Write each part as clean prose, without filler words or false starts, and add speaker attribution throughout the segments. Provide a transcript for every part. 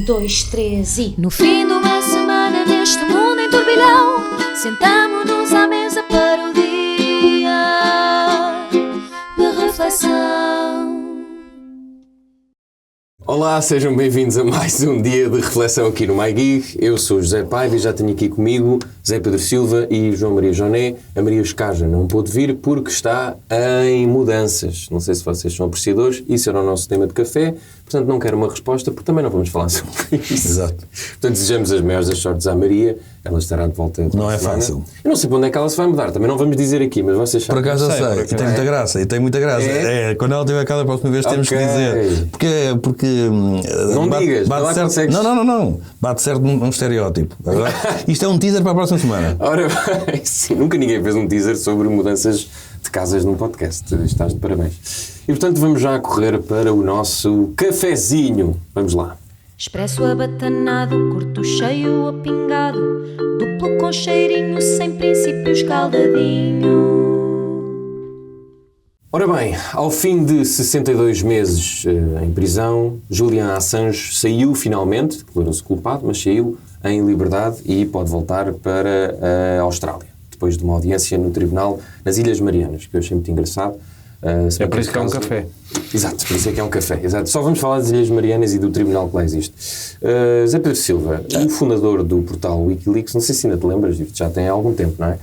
Speaker 1: dois, três e... No fim de uma semana neste mundo em turbilhão, sentamo-nos à mesa para o dia de reflexão.
Speaker 2: Olá, sejam bem-vindos a mais um dia de reflexão aqui no MyGig. Eu sou o José Paiva e já tenho aqui comigo Zé Pedro Silva e João Maria Joné. A Maria Escaja não pôde vir porque está em mudanças. Não sei se vocês são apreciadores, isso era o nosso tema de café, portanto não quero uma resposta porque também não vamos falar sobre isso.
Speaker 3: Exato.
Speaker 2: Portanto, desejamos as maiores das sortes à Maria. Ela estará de volta.
Speaker 3: Não é fácil.
Speaker 2: Eu não sei para onde é que ela se vai mudar, também não vamos dizer aqui, mas vocês sabem.
Speaker 3: Por acaso eu sei, e tem muita graça, quando ela tiver cá da próxima vez temos que dizer. Porque
Speaker 2: não digas,
Speaker 3: bate certo,
Speaker 2: consegues.
Speaker 3: Não. Bate certo um estereótipo. Isto é um teaser para a próxima semana.
Speaker 2: Ora bem, sim, nunca ninguém fez um teaser sobre mudanças de casas num podcast. Estás de parabéns. E portanto vamos já correr para o nosso cafezinho. Vamos lá.
Speaker 1: Expresso abatanado, curto cheio ou pingado, duplo com cheirinho, sem princípio escaldadinho.
Speaker 2: Ora bem, ao fim de 62 meses em prisão, Julian Assange saiu finalmente, declarou-se culpado, mas saiu em liberdade e pode voltar para a Austrália, depois de uma audiência no tribunal nas Ilhas Marianas, que eu achei muito engraçado.
Speaker 4: É por isso que é um café.
Speaker 2: Exato, por isso é que é um café. Exato. Só vamos falar das Ilhas Marianas e do tribunal que lá existe. Zé Pedro Silva, o fundador do portal Wikileaks, não sei se ainda te lembras, já tem algum tempo, não é?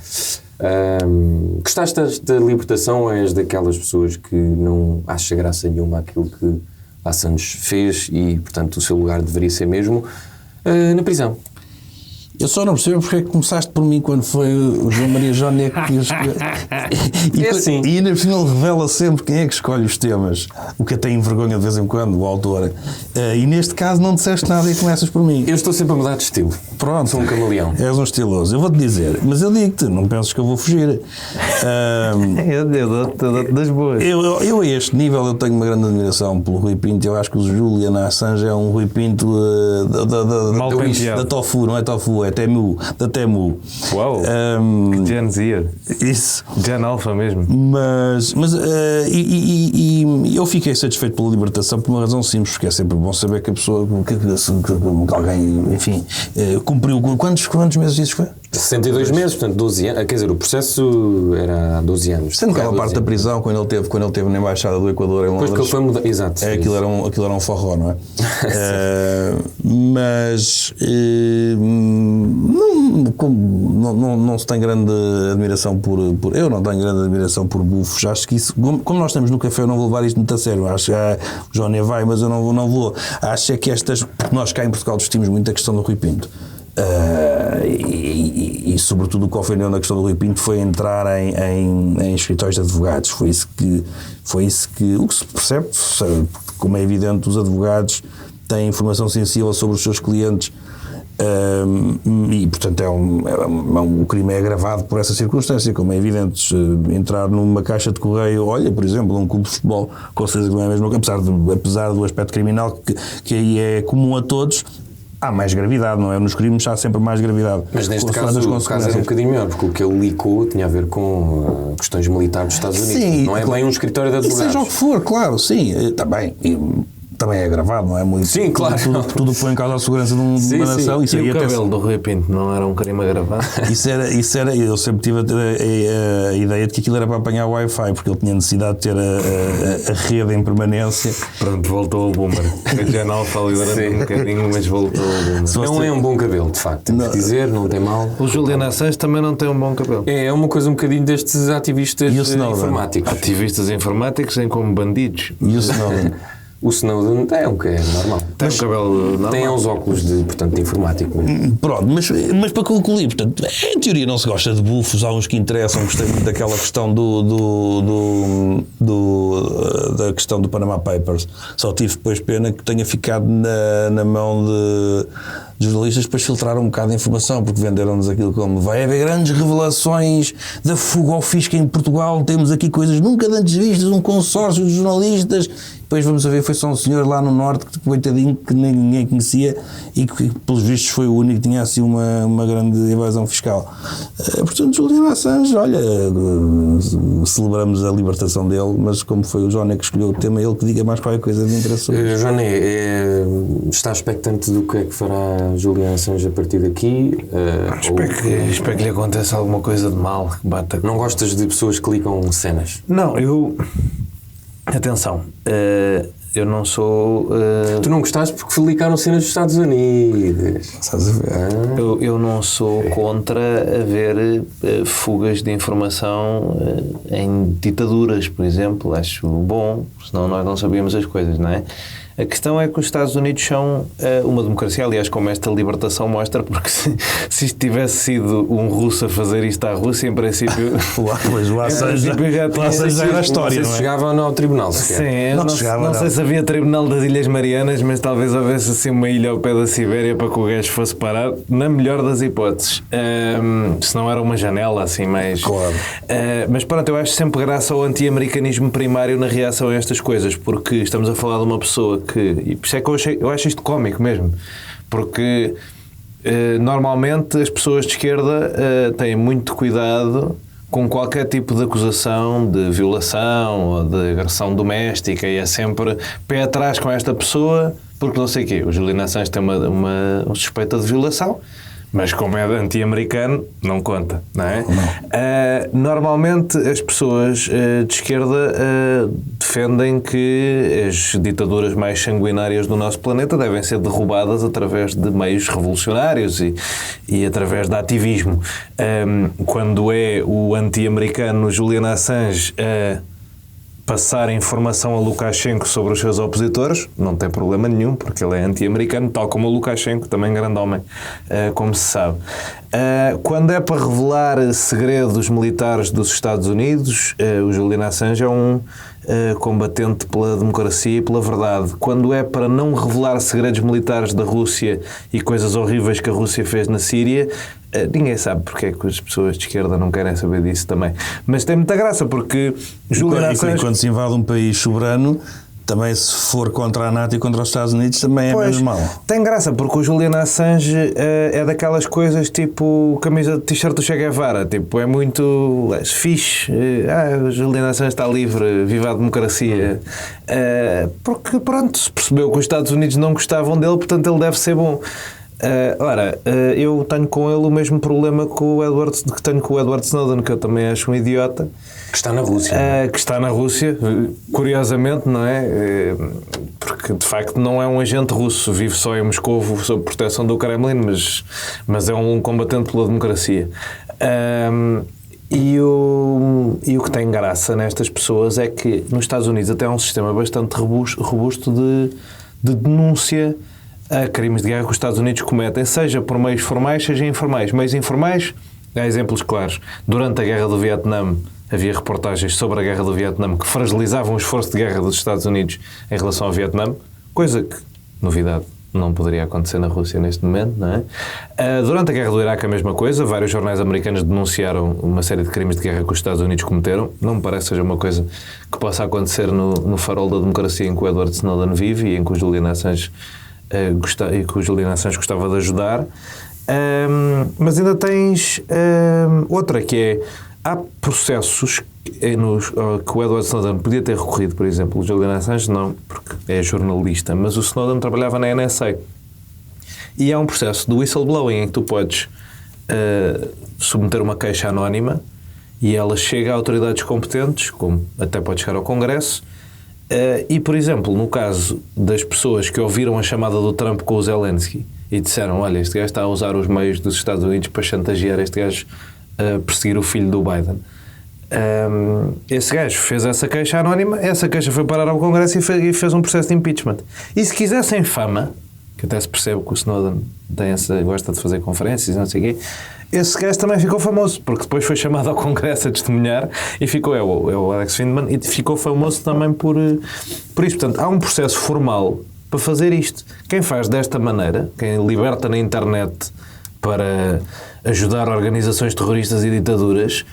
Speaker 2: Gostaste da libertação ou és daquelas pessoas que não acha graça nenhuma àquilo que Assange fez e, portanto, o seu lugar deveria ser mesmo na prisão?
Speaker 3: Eu só não percebo porque é que começaste por mim quando foi o João Maria Joné que
Speaker 2: assim.
Speaker 3: E ainda por cima ele revela sempre quem é que escolhe os temas, o que até envergonha de vez em quando o autor. E neste caso não disseste nada e começas por mim.
Speaker 2: Eu estou sempre a mudar de estilo.
Speaker 3: Pronto.
Speaker 2: Sou um camaleão.
Speaker 3: És um estiloso. Eu vou-te dizer, mas eu digo-te, não penses que eu vou fugir.
Speaker 4: Eu dou-te das boas.
Speaker 3: Eu a este nível eu tenho uma grande admiração pelo Rui Pinto. Eu acho que o Julian Assange é um Rui Pinto da Tofu, não é Tofu, é Temu, da Temu.
Speaker 4: Uau! Gen Z.
Speaker 3: Isso.
Speaker 4: Gen Alpha mesmo.
Speaker 3: Mas eu fiquei satisfeito pela libertação por uma razão simples, porque é sempre bom saber que a pessoa, que alguém, enfim, cumpriu. Quantos meses isso foi?
Speaker 2: 62 meses, portanto 12 anos. Quer dizer, o processo era há 12 anos.
Speaker 3: Sendo aquela parte da prisão, quando ele teve na Embaixada do Equador em Londres.
Speaker 2: Depois que ele foi mudar. Exato.
Speaker 3: Aquilo era um forró, não é? Mas não se tem grande admiração por. Eu não tenho grande admiração por bufos. Acho que isso, como nós estamos no café, eu não vou levar isto muito a sério. Acho que o João vai, mas eu não vou. Acho é que porque nós cá em Portugal discutimos muito a questão do Rui Pinto. E sobretudo o que ofendeu na questão do Rui Pinto foi entrar em escritórios de advogados. Foi isso que o que se percebe, como é evidente, os advogados têm informação sensível sobre os seus clientes. E portanto o crime é agravado por essa circunstância, como é evidente. Entrar numa caixa de correio, olha, por exemplo, num clube de futebol, com certeza que não é mesmo, apesar do aspecto criminal que aí é comum a todos, há mais gravidade, não é? Nos crimes há sempre mais gravidade.
Speaker 2: Mas neste caso o caso era um bocadinho melhor, porque o que ele licou tinha a ver com questões militares dos Estados Unidos. Sim, não é bem um escritório de advogados.
Speaker 3: E seja o que for, claro, sim, está bem. Também é gravado, não é? Muito,
Speaker 2: sim, claro.
Speaker 3: Tudo põe em causa a segurança de uma nação.
Speaker 4: Isso e o cabelo do Rui Pinto não era um crime agravado?
Speaker 3: Isso era, eu sempre tive a ideia de que aquilo era para apanhar o Wi-Fi, porque ele tinha necessidade de ter a rede em permanência.
Speaker 4: Pronto, voltou ao boomer. Eu já não falei durante um bocadinho, mas voltou ao boomer.
Speaker 2: Não é um bom cabelo, de facto, temos que dizer, não tem mal.
Speaker 4: O Julian Assange também não tem um bom cabelo.
Speaker 2: É uma coisa um bocadinho destes ativistas informáticos.
Speaker 4: Ativistas informáticos em como bandidos.
Speaker 3: E o Snowden?
Speaker 2: O Snowden é normal.
Speaker 4: Tem um cabelo normal.
Speaker 2: Tem uns óculos de informático.
Speaker 3: Pronto, mas para concluir, portanto, em teoria não se gosta de bufos, há uns que interessam. Gostei muito daquela questão da questão do Panama Papers. Só tive depois pena que tenha ficado na mão de jornalistas, depois filtraram um bocado de informação, porque venderam-nos aquilo como vai haver grandes revelações da fuga ao fisco em Portugal, temos aqui coisas nunca antes vistas, um consórcio de jornalistas. Depois vamos a ver, foi só um senhor lá no norte, que coitadinho, que ninguém conhecia e que pelos vistos foi o único que tinha assim uma grande evasão fiscal. Portanto, Julian Assange, olha, celebramos a libertação dele, mas como foi o Joné que escolheu o tema, ele que diga mais qualquer coisa de interesse.
Speaker 2: Joné, Está expectante do que é que fará Julian Assange a partir daqui?
Speaker 4: Espero que lhe aconteça alguma coisa de mal. Que bata.
Speaker 2: Não gostas de pessoas que clicam cenas?
Speaker 4: Não, atenção, eu não sou...
Speaker 2: Tu não gostaste porque clicaram cenas dos Estados Unidos.
Speaker 3: Estás a ver?
Speaker 4: Eu não sou contra haver fugas de informação em ditaduras, por exemplo. Acho bom, senão nós não sabíamos as coisas, não é? A questão é que os Estados Unidos são uma democracia, aliás, como esta libertação mostra, porque se isto tivesse sido um russo a fazer isto à Rússia, em princípio...
Speaker 3: Pois o Assange já era a história, não é?
Speaker 2: Chegava ao tribunal sequer.
Speaker 4: Sim, não sei se havia tribunal das Ilhas Marianas, mas talvez houvesse assim uma ilha ao pé da Sibéria para que o gajo fosse parar, na melhor das hipóteses. Se não era uma janela assim mais...
Speaker 3: Claro.
Speaker 4: Mas pronto, eu acho sempre graça ao anti-americanismo primário na reação a estas coisas, porque estamos a falar de uma pessoa e por isso é que eu acho isto cómico mesmo, porque normalmente as pessoas de esquerda têm muito cuidado com qualquer tipo de acusação de violação ou de agressão doméstica, e é sempre pé atrás com esta pessoa porque não sei o quê. O Julian Assange tem uma suspeita de violação, mas como é anti-americano, não conta, não é? Normalmente as pessoas de esquerda defendem que as ditaduras mais sanguinárias do nosso planeta devem ser derrubadas através de meios revolucionários e através de ativismo. Quando é o anti-americano Julian Assange passar informação a Lukashenko sobre os seus opositores, não tem problema nenhum, porque ele é anti-americano, tal como o Lukashenko, também grande homem, como se sabe. Quando é para revelar segredos militares dos Estados Unidos, o Julian Assange é um combatente pela democracia e pela verdade. Quando é para não revelar segredos militares da Rússia e coisas horríveis que a Rússia fez na Síria, ninguém sabe porque é que as pessoas de esquerda não querem saber disso também. Mas tem muita graça, porque Julian Assange...
Speaker 3: Quando se invade um país soberano, também se for contra a NATO e contra os Estados Unidos, também é menos mal.
Speaker 4: Tem graça, porque o Julian Assange é daquelas coisas tipo camisa de t-shirt do Che Guevara, tipo, é muito fixe. O Julian Assange está livre, viva a democracia. Porque, pronto, se percebeu que os Estados Unidos não gostavam dele, portanto ele deve ser bom. Eu tenho com ele o mesmo problema que tenho com o Edward Snowden, que eu também acho um idiota.
Speaker 2: Que está na Rússia.
Speaker 4: Que está na Rússia, curiosamente, não é? Porque de facto não é um agente russo, vive só em Moscovo sob proteção do Kremlin, mas é um combatente pela democracia. E o que tem graça nestas pessoas é que nos Estados Unidos até há um sistema bastante robusto de denúncia a crimes de guerra que os Estados Unidos cometem, seja por meios formais, seja informais. Meios informais, há exemplos claros. Durante a Guerra do Vietnã havia reportagens sobre a Guerra do Vietnã que fragilizavam o esforço de guerra dos Estados Unidos em relação ao Vietnã, coisa que, novidade, não poderia acontecer na Rússia neste momento, não é? Durante a Guerra do Iraque a mesma coisa, vários jornais americanos denunciaram uma série de crimes de guerra que os Estados Unidos cometeram. Não me parece que seja uma coisa que possa acontecer no farol da democracia em que o Edward Snowden vive e em que o Julian Assange gostava de ajudar. Mas ainda tens outra, que é: há processos que o Edward Snowden podia ter recorrido, por exemplo. O Julian Assange não, porque é jornalista, mas o Snowden trabalhava na NSA. E há um processo de whistleblowing em que tu podes submeter uma queixa anónima e ela chega a autoridades competentes, como até pode chegar ao Congresso. E, por exemplo, no caso das pessoas que ouviram a chamada do Trump com o Zelensky e disseram: olha, este gajo está a usar os meios dos Estados Unidos para chantagear este gajo a perseguir o filho do Biden. Esse gajo fez essa queixa anónima, essa queixa foi parar ao Congresso e fez um processo de impeachment. E se quisessem fama, que até se percebe que o Snowden gosta de fazer conferências e não sei o quê, esse gajo também ficou famoso, porque depois foi chamado ao Congresso a testemunhar e ficou, é o Alex Findman, e ficou famoso também por isto. Portanto, há um processo formal para fazer isto. Quem faz desta maneira, quem liberta na internet para ajudar organizações terroristas e ditaduras...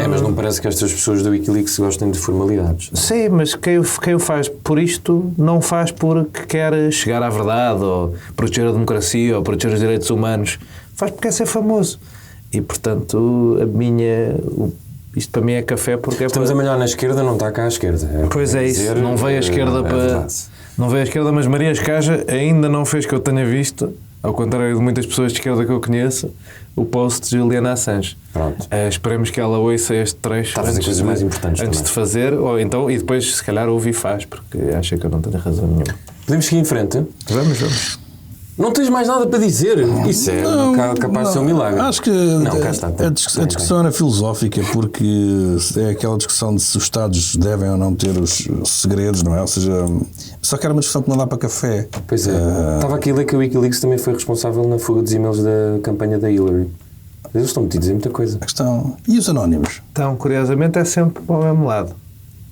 Speaker 2: mas não parece que estas pessoas do Wikileaks gostem de formalidades.
Speaker 4: Sim, mas quem o faz por isto não faz porque quer chegar à verdade ou proteger a democracia ou proteger os direitos humanos. Faz porque quer ser famoso. E, portanto, isto para mim é café porque...
Speaker 2: Estamos a melhor na esquerda, não está cá à esquerda.
Speaker 4: Pois é isso, não veio a esquerda para... Não veio à esquerda, mas Maria Escaja ainda não fez que eu tenha visto, ao contrário de muitas pessoas de esquerda que eu conheço, o post de Juliana Assange.
Speaker 2: Pronto.
Speaker 4: Esperemos que ela ouça este trecho
Speaker 2: Está a fazer coisas mais importantes
Speaker 4: antes
Speaker 2: também.
Speaker 4: de fazer, ou então, e depois se calhar ouve e faz, porque acha que eu não tenho razão nenhuma.
Speaker 2: Podemos seguir em frente?
Speaker 4: Vamos.
Speaker 2: Não tens mais nada para dizer? Isso é capaz de ser um milagre.
Speaker 3: Acho que
Speaker 2: Não, cá está.
Speaker 3: a discussão era filosófica, porque é aquela discussão de se os Estados devem ou não ter os segredos, não é? Ou seja, só que era uma discussão que não dá para café.
Speaker 2: Pois é. Estava aqui a ler que o Wikileaks também foi responsável na fuga dos e-mails da campanha da Hillary. Eles estão metidos em muita coisa.
Speaker 3: A questão... E os anónimos?
Speaker 4: Então, curiosamente, é sempre para o mesmo lado.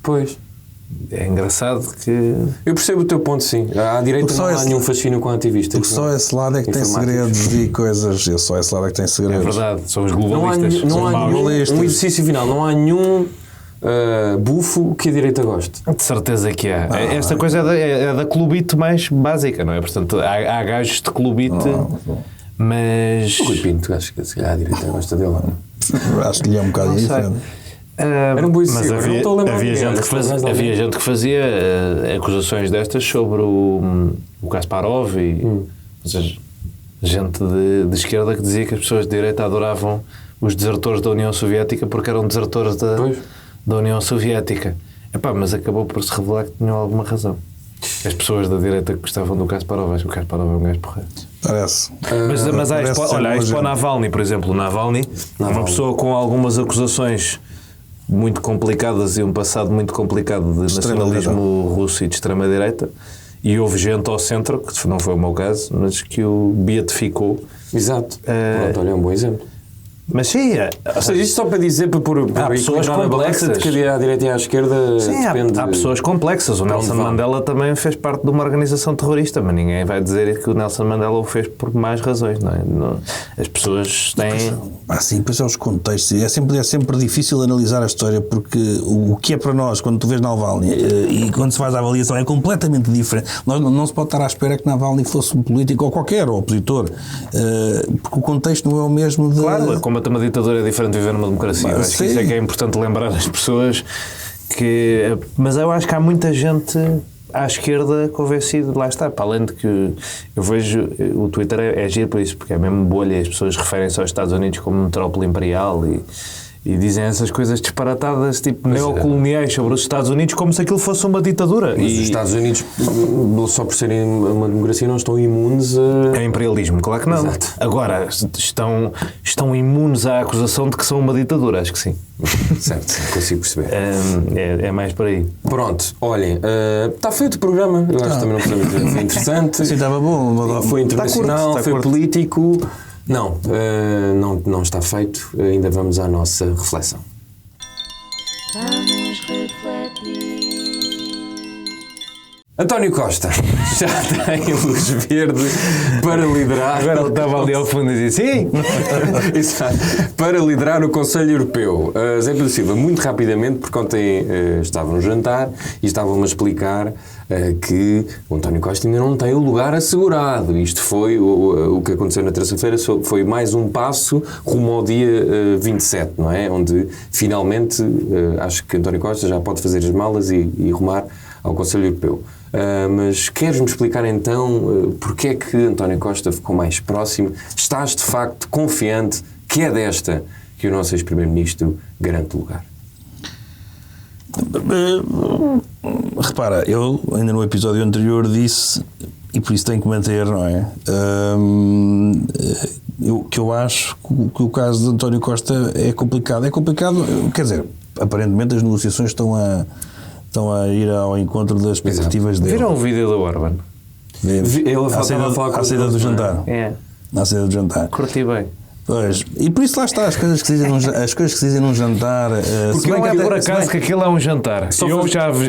Speaker 2: Pois.
Speaker 4: É engraçado que...
Speaker 2: Eu percebo o teu ponto, sim. À direita não há nenhum fascínio com ativistas.
Speaker 3: Porque só esse lado é que tem
Speaker 2: Informáticos.
Speaker 3: segredos e coisas. É só esse lado é que tem
Speaker 4: É
Speaker 3: segredos.
Speaker 4: verdade, são os
Speaker 2: Não há,
Speaker 4: globalistas.
Speaker 2: não
Speaker 4: são
Speaker 2: há
Speaker 4: maus.
Speaker 2: nenhum, um exercício final. Não há nenhum bufo que a direita goste.
Speaker 4: De certeza que há. Esta coisa é da clubite mais básica, não é? Portanto, há gajos de clubite, mas...
Speaker 2: O Rui Pinto, acho que se calhar a direita gosta dele. Não?
Speaker 3: Acho que lhe é um bocado
Speaker 4: Não sei.
Speaker 3: diferente.
Speaker 2: Era um bom
Speaker 4: Mas
Speaker 2: exemplo. Não estou a lembrar
Speaker 4: havia
Speaker 2: de ninguém,
Speaker 4: gente
Speaker 2: mas
Speaker 4: que fazia,
Speaker 2: mais alguém.
Speaker 4: havia gente que fazia acusações destas sobre o Kasparov e ou seja, gente de esquerda que dizia que as pessoas de direita adoravam os desertores da União Soviética porque eram desertores da União Soviética. Epá, mas acabou por se revelar que tinham alguma razão. As pessoas da direita que gostavam do Kasparov, acho que o Kasparov é um gajo porreiro.
Speaker 3: Parece.
Speaker 4: Mas há
Speaker 3: parece ser
Speaker 4: olha, há
Speaker 3: uma
Speaker 4: isto para o
Speaker 3: gente.
Speaker 4: Navalny, por exemplo. O Navalny é uma pessoa com algumas acusações muito complicadas e um passado muito complicado de nacionalismo russo e de extrema-direita. E houve gente ao centro, que não foi o meu caso, mas que o beatificou.
Speaker 2: Exato. Pronto, olha, é um bom exemplo.
Speaker 4: Mas sim,
Speaker 2: Ou seja, isto só para dizer, para pôr
Speaker 4: pessoas
Speaker 2: equilibrar a balança de que à direita e à esquerda
Speaker 4: sim,
Speaker 2: depende...
Speaker 4: há pessoas complexas. O Nelson Mandela também fez parte de uma organização terrorista, mas ninguém vai dizer que o Nelson Mandela o fez por mais razões, não é? As pessoas têm...
Speaker 3: Sim, depois é os contextos. É sempre difícil analisar a história, porque o que é para nós, quando tu vês Navalny e quando se faz a avaliação, é completamente diferente. Não se pode estar à espera que Navalny fosse um político ou qualquer opositor, porque o contexto não é o mesmo de...
Speaker 4: Claro, combater uma ditadura é diferente de viver numa democracia. Eu acho que isso é que é importante lembrar às pessoas que... Mas eu acho que há muita gente à esquerda convencida, lá está, para além de que eu vejo, o Twitter é giro por isso, porque é mesmo bolha, as pessoas referem-se aos Estados Unidos como metrópole imperial e dizem essas coisas disparatadas, tipo neocoloniais sobre os Estados Unidos, como se aquilo fosse uma ditadura.
Speaker 2: Mas os Estados Unidos, só por serem uma democracia, não estão imunes a...
Speaker 4: É imperialismo, claro que não.
Speaker 2: Exato.
Speaker 4: Agora, estão imunes à acusação de que são uma ditadura, acho que sim.
Speaker 2: Certo, consigo perceber.
Speaker 4: É mais por aí.
Speaker 2: Pronto, olhem, está feito o programa, eu acho que também não podemos dizer, foi interessante,
Speaker 3: Sim, estava bom.
Speaker 2: foi internacional,
Speaker 3: Está
Speaker 2: foi
Speaker 3: curto.
Speaker 2: político. Não, não está feito, ainda vamos à nossa reflexão.
Speaker 1: Vamos refletir.
Speaker 2: António Costa já tem luz verde para liderar.
Speaker 4: Agora ele estava ali ao fundo e disse sim!
Speaker 2: Exato. Para liderar o Conselho Europeu. Zé Pedro Silva, muito rapidamente, porque ontem estava no jantar e estavam-me a explicar que o António Costa ainda não tem o lugar assegurado. Isto foi o que aconteceu na terça-feira, foi mais um passo rumo ao dia 27, não é? Onde finalmente acho que António Costa já pode fazer as malas e rumar ao Conselho Europeu. Mas queres-me explicar então porque é que António Costa ficou mais próximo? Estás de facto confiante que é desta que o nosso ex-primeiro-ministro garante o lugar?
Speaker 3: Repara, eu ainda no episódio anterior disse, e por isso tenho que manter, não é? Que eu acho que o caso de António Costa é complicado. É complicado, quer dizer, aparentemente as negociações estão a ir ao encontro das expectativas dele.
Speaker 4: Viram o vídeo do Orban?
Speaker 2: Ele
Speaker 3: À saída do jantar.
Speaker 4: É.
Speaker 3: À saída do jantar.
Speaker 4: Curti bem.
Speaker 3: Pois, e por isso lá está, as coisas que se dizem num jantar.
Speaker 4: Porque não é por acaso que aquilo é um jantar.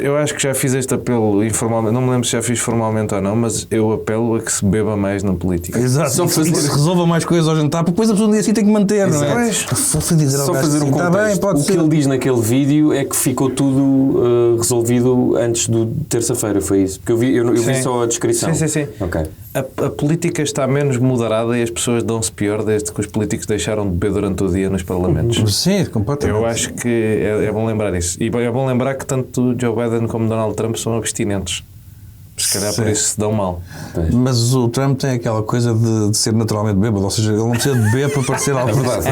Speaker 4: Eu acho que já fiz este apelo informalmente, não me lembro se já fiz formalmente ou não, mas eu apelo a que se beba mais na política.
Speaker 3: Exato,
Speaker 2: Só
Speaker 3: e que se resolva mais coisas ao jantar, porque depois a pessoa no dia assim tem que manter, não é? Só
Speaker 2: fazer um
Speaker 3: tá
Speaker 2: contexto.
Speaker 3: bem, pode
Speaker 2: o
Speaker 3: ser.
Speaker 2: que ele diz naquele vídeo é que ficou tudo resolvido antes de terça-feira, foi isso? Porque eu vi só a descrição.
Speaker 4: Sim.
Speaker 2: Ok.
Speaker 4: A política está menos moderada e as pessoas dão-se pior desde que os políticos deixaram de beber durante o dia nos parlamentos.
Speaker 3: Sim, completamente.
Speaker 4: Eu acho que é bom lembrar isso. E é bom lembrar que tanto Joe Biden como Donald Trump são abstinentes. Se calhar por isso se dão mal.
Speaker 3: Mas o Trump tem aquela coisa de ser naturalmente bêbado, ou seja, ele não precisa de beber para parecer algo.
Speaker 2: É verdade.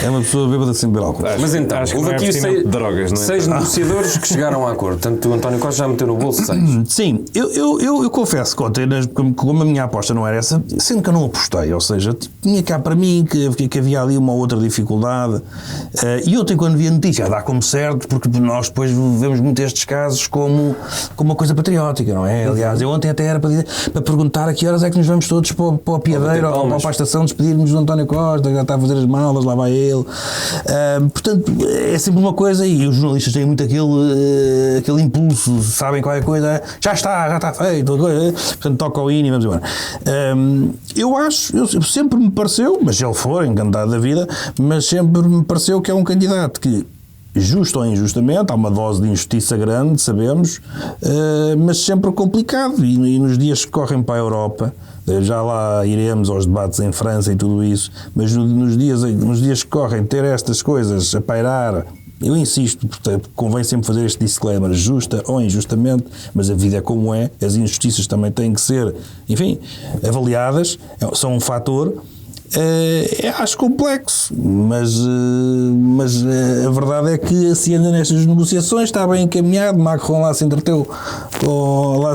Speaker 3: É uma pessoa bêbada sem beber álcool.
Speaker 2: Mas então,
Speaker 4: Acho que
Speaker 2: houve
Speaker 4: não é
Speaker 2: aqui
Speaker 4: investimento de drogas, não é?
Speaker 2: 6 negociadores que chegaram a acordo. Portanto, o António Costa já meteu no bolso 6.
Speaker 3: Sim, eu confesso que ontem, como a minha aposta não era essa, sendo que eu não apostei, ou seja, tinha cá para mim que havia ali uma outra dificuldade, e ontem quando vi a notícia, dá como certo, porque nós depois vemos muito estes casos como uma coisa patriótica, não é? Aliás, eu ontem até era para perguntar a que horas é que nos vamos todos para o Piadeiro ou para a estação despedir-nos do António Costa, que já está a fazer as malas, lá vai ele. Portanto, é sempre uma coisa, e os jornalistas têm muito aquele impulso, sabem qual é a coisa, já está feito, portanto toca o hino e vamos embora. Eu sempre me pareceu, mas se ele for, encantado da vida, mas sempre me pareceu que é um candidato que, justo ou injustamente, há uma dose de injustiça grande, sabemos, mas sempre complicado, e nos dias que correm para a Europa, já lá iremos aos debates em França e tudo isso, mas nos dias que correm, ter estas coisas a pairar, eu insisto, portanto, convém sempre fazer este disclaimer, justa ou injustamente, mas a vida é como é, as injustiças também têm que ser, enfim, avaliadas, são um fator. Acho complexo, mas a verdade é que se anda nestas negociações, está bem encaminhado. Macron lá se entreteu, como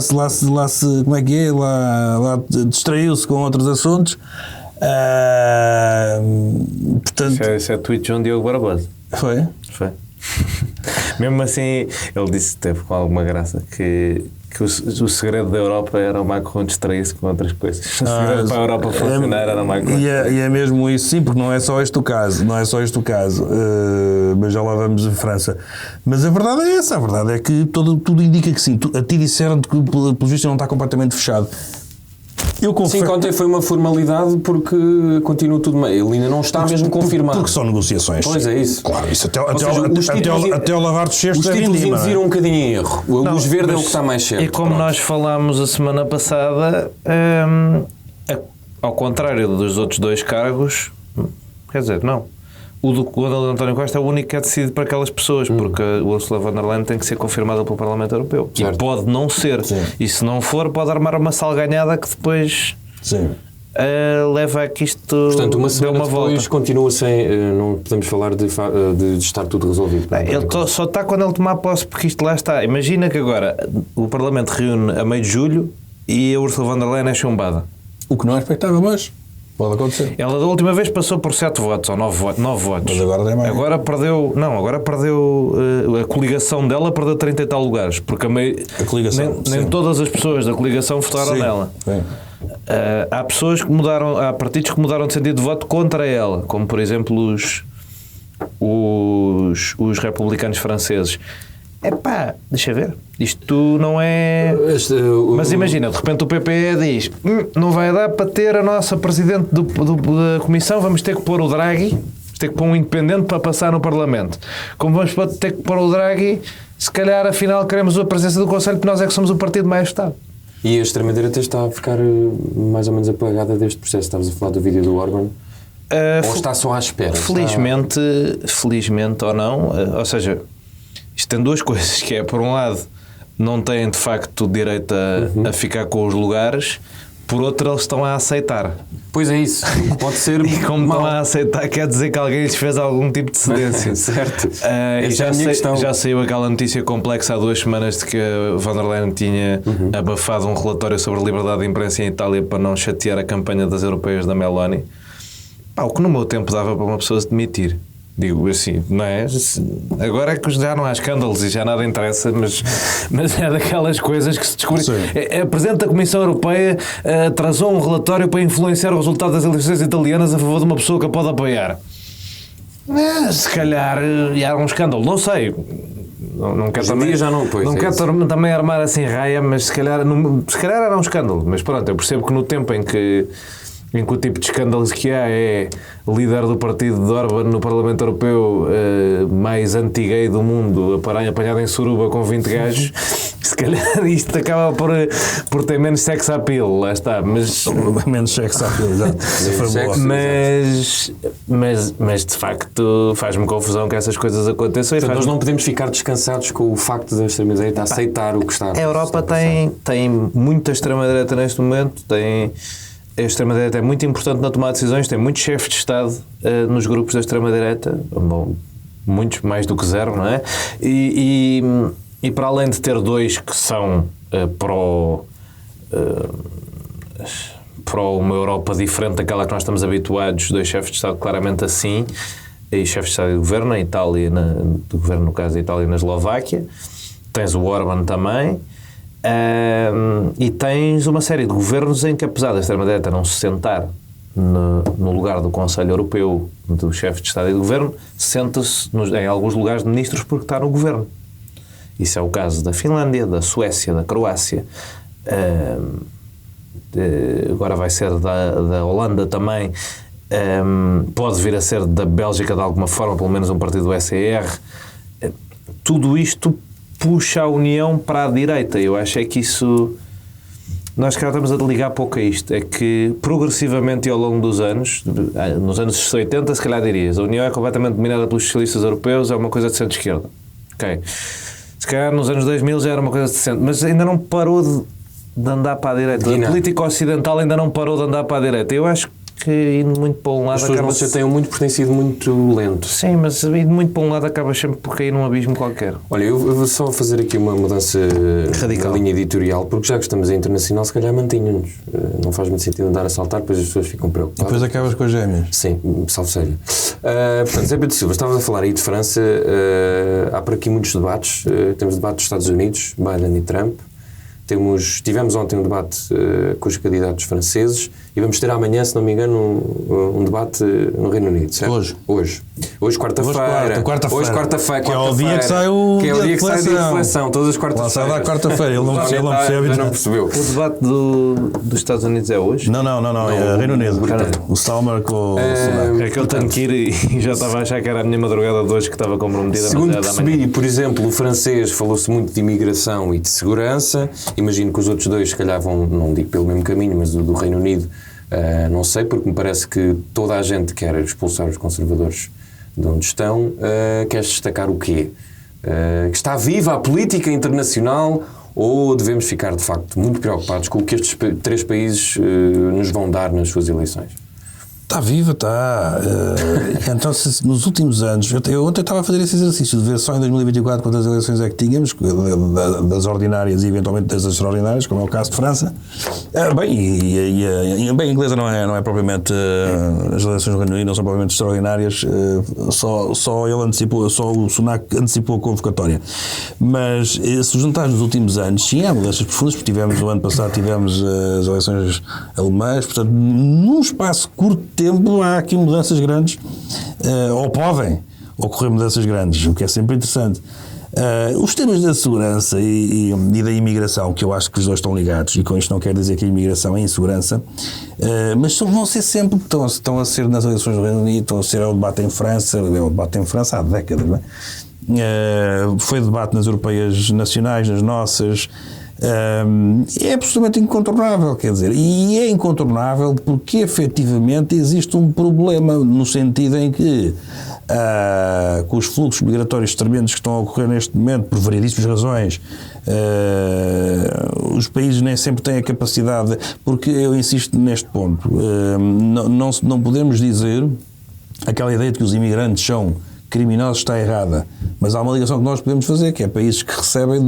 Speaker 3: é que é? Lá distraiu-se com outros assuntos. Portanto,
Speaker 4: Isso é tweet de João Diogo Barbosa.
Speaker 3: Foi?
Speaker 4: Mesmo assim, ele disse, teve com alguma graça, que o segredo da Europa era o Macron distrair-se com outras coisas. O segredo para a Europa funcionar era o Macron.
Speaker 3: E é mesmo isso, sim, porque não é só este o caso, mas já lá vamos em França. Mas a verdade é essa, a verdade é que tudo indica que sim. A ti disseram-te que pelo visto não está completamente fechado.
Speaker 2: Sim, ontem foi uma formalidade porque continua tudo meio. Ele ainda não está mesmo confirmado.
Speaker 3: Porque são negociações.
Speaker 2: Pois é isso.
Speaker 3: Claro, isso até
Speaker 2: seja,
Speaker 3: o lavar dos cestos
Speaker 2: os
Speaker 3: é
Speaker 2: títulos
Speaker 3: vindima.
Speaker 2: induziram um bocadinho em erro. A luz verde é o que está mais certo.
Speaker 4: E como nós falámos a semana passada, ao contrário dos outros 2 cargos, quer dizer, não. O do António Costa é o único que é decidido para aquelas pessoas, porque a Ursula von der Leyen tem que ser confirmada pelo Parlamento Europeu. Certo. E pode não ser. Sim. E se não for, pode armar uma salganhada que depois leva a que isto
Speaker 2: portanto, uma semana
Speaker 4: uma
Speaker 2: depois
Speaker 4: volta.
Speaker 2: Continua sem... Não podemos falar de estar tudo resolvido.
Speaker 4: Ele só está quando ele tomar posse, porque isto lá está. Imagina que agora o Parlamento reúne a meio de julho e a Ursula von der Leyen é chumbada.
Speaker 3: O que não é expectável, mas... pode acontecer.
Speaker 4: Ela da última vez passou por 7 votos ou 9 votos.
Speaker 3: Mas agora tem mais.
Speaker 4: Agora perdeu a coligação dela, perdeu 30 e tal lugares, porque
Speaker 3: a coligação,
Speaker 4: nem todas as pessoas da coligação votaram nela. Há pessoas que há partidos que mudaram de sentido de voto contra ela, como por exemplo os republicanos franceses. Deixa ver. Isto não é... Mas imagina, de repente o PPE diz não vai dar para ter a nossa presidente da Comissão, vamos ter que pôr o Draghi, vamos ter que pôr um independente para passar no Parlamento. Como vamos ter que pôr o Draghi, se calhar afinal queremos a presença do Conselho, porque nós é que somos o partido mais votado.
Speaker 2: E a extrema-direita está a ficar mais ou menos apagada deste processo. Estavas a falar do vídeo do Orban? Ou está só à espera?
Speaker 4: Felizmente ou não, ou seja... Isto tem 2 coisas, que é, por um lado, não têm de facto direito a ficar com os lugares, por outro, eles estão a aceitar.
Speaker 2: Pois é isso, pode ser.
Speaker 4: E como estão a aceitar, quer dizer que alguém lhes fez algum tipo de cedência.
Speaker 2: Certo.
Speaker 4: Já saiu aquela notícia complexa há 2 semanas de que a von der Leyen tinha abafado um relatório sobre a liberdade de imprensa em Itália para não chatear a campanha das europeias da Meloni. O que no meu tempo dava para uma pessoa se demitir. Digo assim, não é? Agora é que já não há escândalos e já nada interessa, mas é daquelas coisas que se descobre. A Presidente da Comissão Europeia atrasou um relatório para influenciar o resultado das eleições italianas a favor de uma pessoa que a pode apoiar. Se calhar há um escândalo, não sei. Não quero também,
Speaker 2: já não,
Speaker 4: não quero também armar assim raia, mas se calhar era um escândalo. Mas pronto, eu percebo que no tempo em que o tipo de escândalos que há é líder do partido de Orban no Parlamento Europeu mais anti-gay do mundo, apanhado em suruba com 20 gajos, Se calhar isto acaba por ter menos sex appeal, lá está, mas...
Speaker 3: Menos sex appeal, exato.
Speaker 4: Mas de facto faz-me confusão que essas coisas aconteçam.
Speaker 2: Portanto, nós não podemos ficar descansados com o facto da extrema-direita aceitar o que está a
Speaker 4: A Europa tem muita extrema-direita neste momento, a extrema-direita é muito importante na tomada de decisões, tem muitos chefes de Estado nos grupos da extrema-direita, muitos mais do que zero, não é? E para além de ter dois que são para uma Europa diferente daquela que nós estamos habituados, dois chefes de Estado claramente assim, e chefes de Estado e de Governo, na Itália, do Governo no caso da Itália e na Eslováquia, tens o Orban também, e tens uma série de governos em que, apesar da extrema-direita não se sentar no lugar do Conselho Europeu do chefe de Estado e de Governo, senta-se em alguns lugares de ministros porque está no Governo. Isso é o caso da Finlândia, da Suécia, da Croácia, agora vai ser da Holanda também, pode vir a ser da Bélgica de alguma forma, pelo menos um partido do SER. Tudo isto puxa a União para a direita. Eu acho é que isso... Nós cá estamos a ligar pouco a isto. É que progressivamente e ao longo dos anos, nos anos 80 se calhar dirias, a União é completamente dominada pelos socialistas europeus, é uma coisa de centro-esquerda. Ok. Se calhar nos anos 2000 já era uma coisa de centro, mas ainda não parou de andar para a direita. A política ocidental ainda não parou de andar para a direita. Eu acho que indo muito para um lado...
Speaker 2: As pessoas não se chateiam muito por tem sido muito lento.
Speaker 4: Sim, mas indo muito para um lado acaba sempre por cair num abismo qualquer.
Speaker 2: Olha, eu vou só fazer aqui uma mudança radical na linha editorial, porque já que estamos em internacional, se calhar mantenham-nos. Não faz muito sentido andar a saltar, depois as pessoas ficam preocupadas.
Speaker 3: E depois acabas com as gêmeas.
Speaker 2: Sim, salve seja. Portanto, Zé Pedro Silva, estavas a falar aí de França, há por aqui muitos debates. Temos debate dos Estados Unidos, Biden e Trump. Tivemos ontem um debate com os candidatos franceses e vamos ter amanhã, se não me engano, um debate no Reino Unido, certo? Hoje quarta-feira. Hoje quarta-feira.
Speaker 3: Que é o dia que sai o
Speaker 2: dia de reflexão. Todas as quartas-feiras.
Speaker 3: Lá sai da quarta-feira, ele não percebeu.
Speaker 4: O debate dos Estados Unidos é hoje?
Speaker 3: Não, é Reino Unido. O Stalmer com o
Speaker 4: é que eu tenho que ir e já estava a achar que era a minha madrugada de hoje que estava comprometida.
Speaker 2: Segundo percebi, por exemplo, o francês falou-se muito de imigração e de segurança. Imagino que os outros dois, se calhar, vão, não digo pelo mesmo caminho, mas do Reino Unido, não sei, porque me parece que toda a gente quer expulsar os conservadores de onde estão. Queres destacar o quê? Que está viva a política internacional ou devemos ficar, de facto, muito preocupados com o que estes três países nos vão dar nas suas eleições?
Speaker 3: Está viva, está. Então, nos últimos anos, eu ontem estava a fazer esse exercício de ver só em 2024 quantas eleições é que tínhamos, das ordinárias e eventualmente das extraordinárias, como é o caso de França. Bem, a inglesa não é propriamente, as eleições do Reino Unido não são propriamente extraordinárias, só ele antecipou, só o Sunak antecipou a convocatória. Mas se juntarmos nos últimos anos, sim, há mudanças profundas, porque no ano passado tivemos as eleições alemãs, portanto, num espaço curto de tempo há aqui mudanças grandes, ou podem ocorrer mudanças grandes, o que é sempre interessante. Os temas da segurança e da imigração, que eu acho que os dois estão ligados, e com isto não quero dizer que a imigração é insegurança, mas vão ser sempre, estão a ser nas eleições do Reino Unido, estão a ser o debate em França, há décadas, não é? Foi debate nas europeias nacionais, nas nossas. É absolutamente incontornável, quer dizer, e é incontornável porque efetivamente existe um problema no sentido em que com os fluxos migratórios tremendos que estão a ocorrer neste momento por variedíssimas razões, os países nem sempre têm a capacidade, porque eu insisto neste ponto, não podemos dizer aquela ideia de que os imigrantes são criminosos está errada, mas há uma ligação que nós podemos fazer, que é países que recebem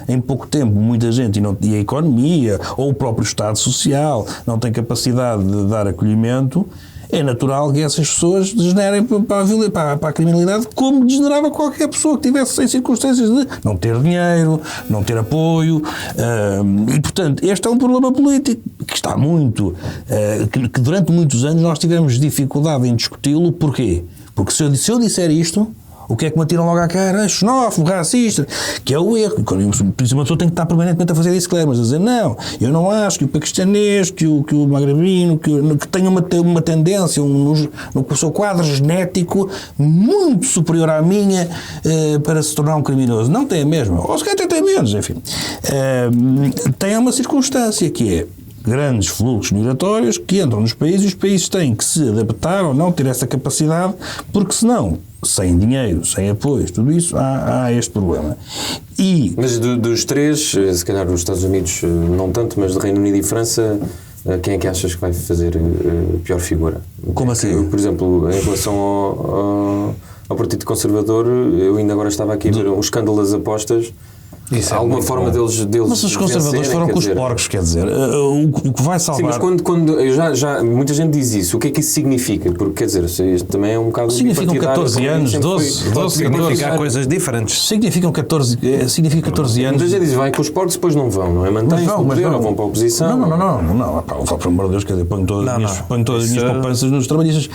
Speaker 3: em pouco tempo muita gente e a economia ou o próprio Estado Social não tem capacidade de dar acolhimento. É natural que essas pessoas degenerem para a criminalidade, como degenerava qualquer pessoa que tivesse em circunstâncias de não ter dinheiro, não ter apoio. E, portanto, este é um problema político que está muito... que durante muitos anos nós tivemos dificuldade em discuti-lo. Porquê? Porque se eu disser isto, o que é que me atiram logo à cara? Xenófobo, racista, que é o erro. Por isso uma pessoa tem que estar permanentemente a fazer disclaimers, a dizer, não, eu não acho que o paquistanês, que o magrebino, que tenha uma tendência, no seu quadro genético muito superior à minha para se tornar um criminoso. Não tem a mesma, ou se calhar até tem menos, enfim. Tem uma circunstância que é grandes fluxos migratórios que entram nos países e os países têm que se adaptar ou não ter essa capacidade, porque senão, sem dinheiro, sem apoio, tudo isso, há este problema.
Speaker 2: Mas dos três, se calhar os Estados Unidos não tanto, mas do Reino Unido e França, quem é que achas que vai fazer pior figura?
Speaker 3: Como assim?
Speaker 2: Por exemplo, em relação ao Partido Conservador, eu ainda agora estava aqui a ver um escândalo das apostas. Há alguma forma deles
Speaker 3: mas os conservadores foram com os porcos, quer dizer, o que vai salvar...
Speaker 2: Sim, mas quando muita gente diz isso, o que é que isso significa? Porque, quer dizer, isto também é um bocado...
Speaker 3: Significam 14 anos, 12,
Speaker 4: significa coisas diferentes.
Speaker 3: Significa 14 anos...
Speaker 2: Muita gente diz, vai com os porcos, depois não vão, não é? Mantém-se no poder ou vão para a oposição?
Speaker 3: Não, pelo amor de Deus, quer dizer, ponho todas as minhas poupanças nos trabalhistas.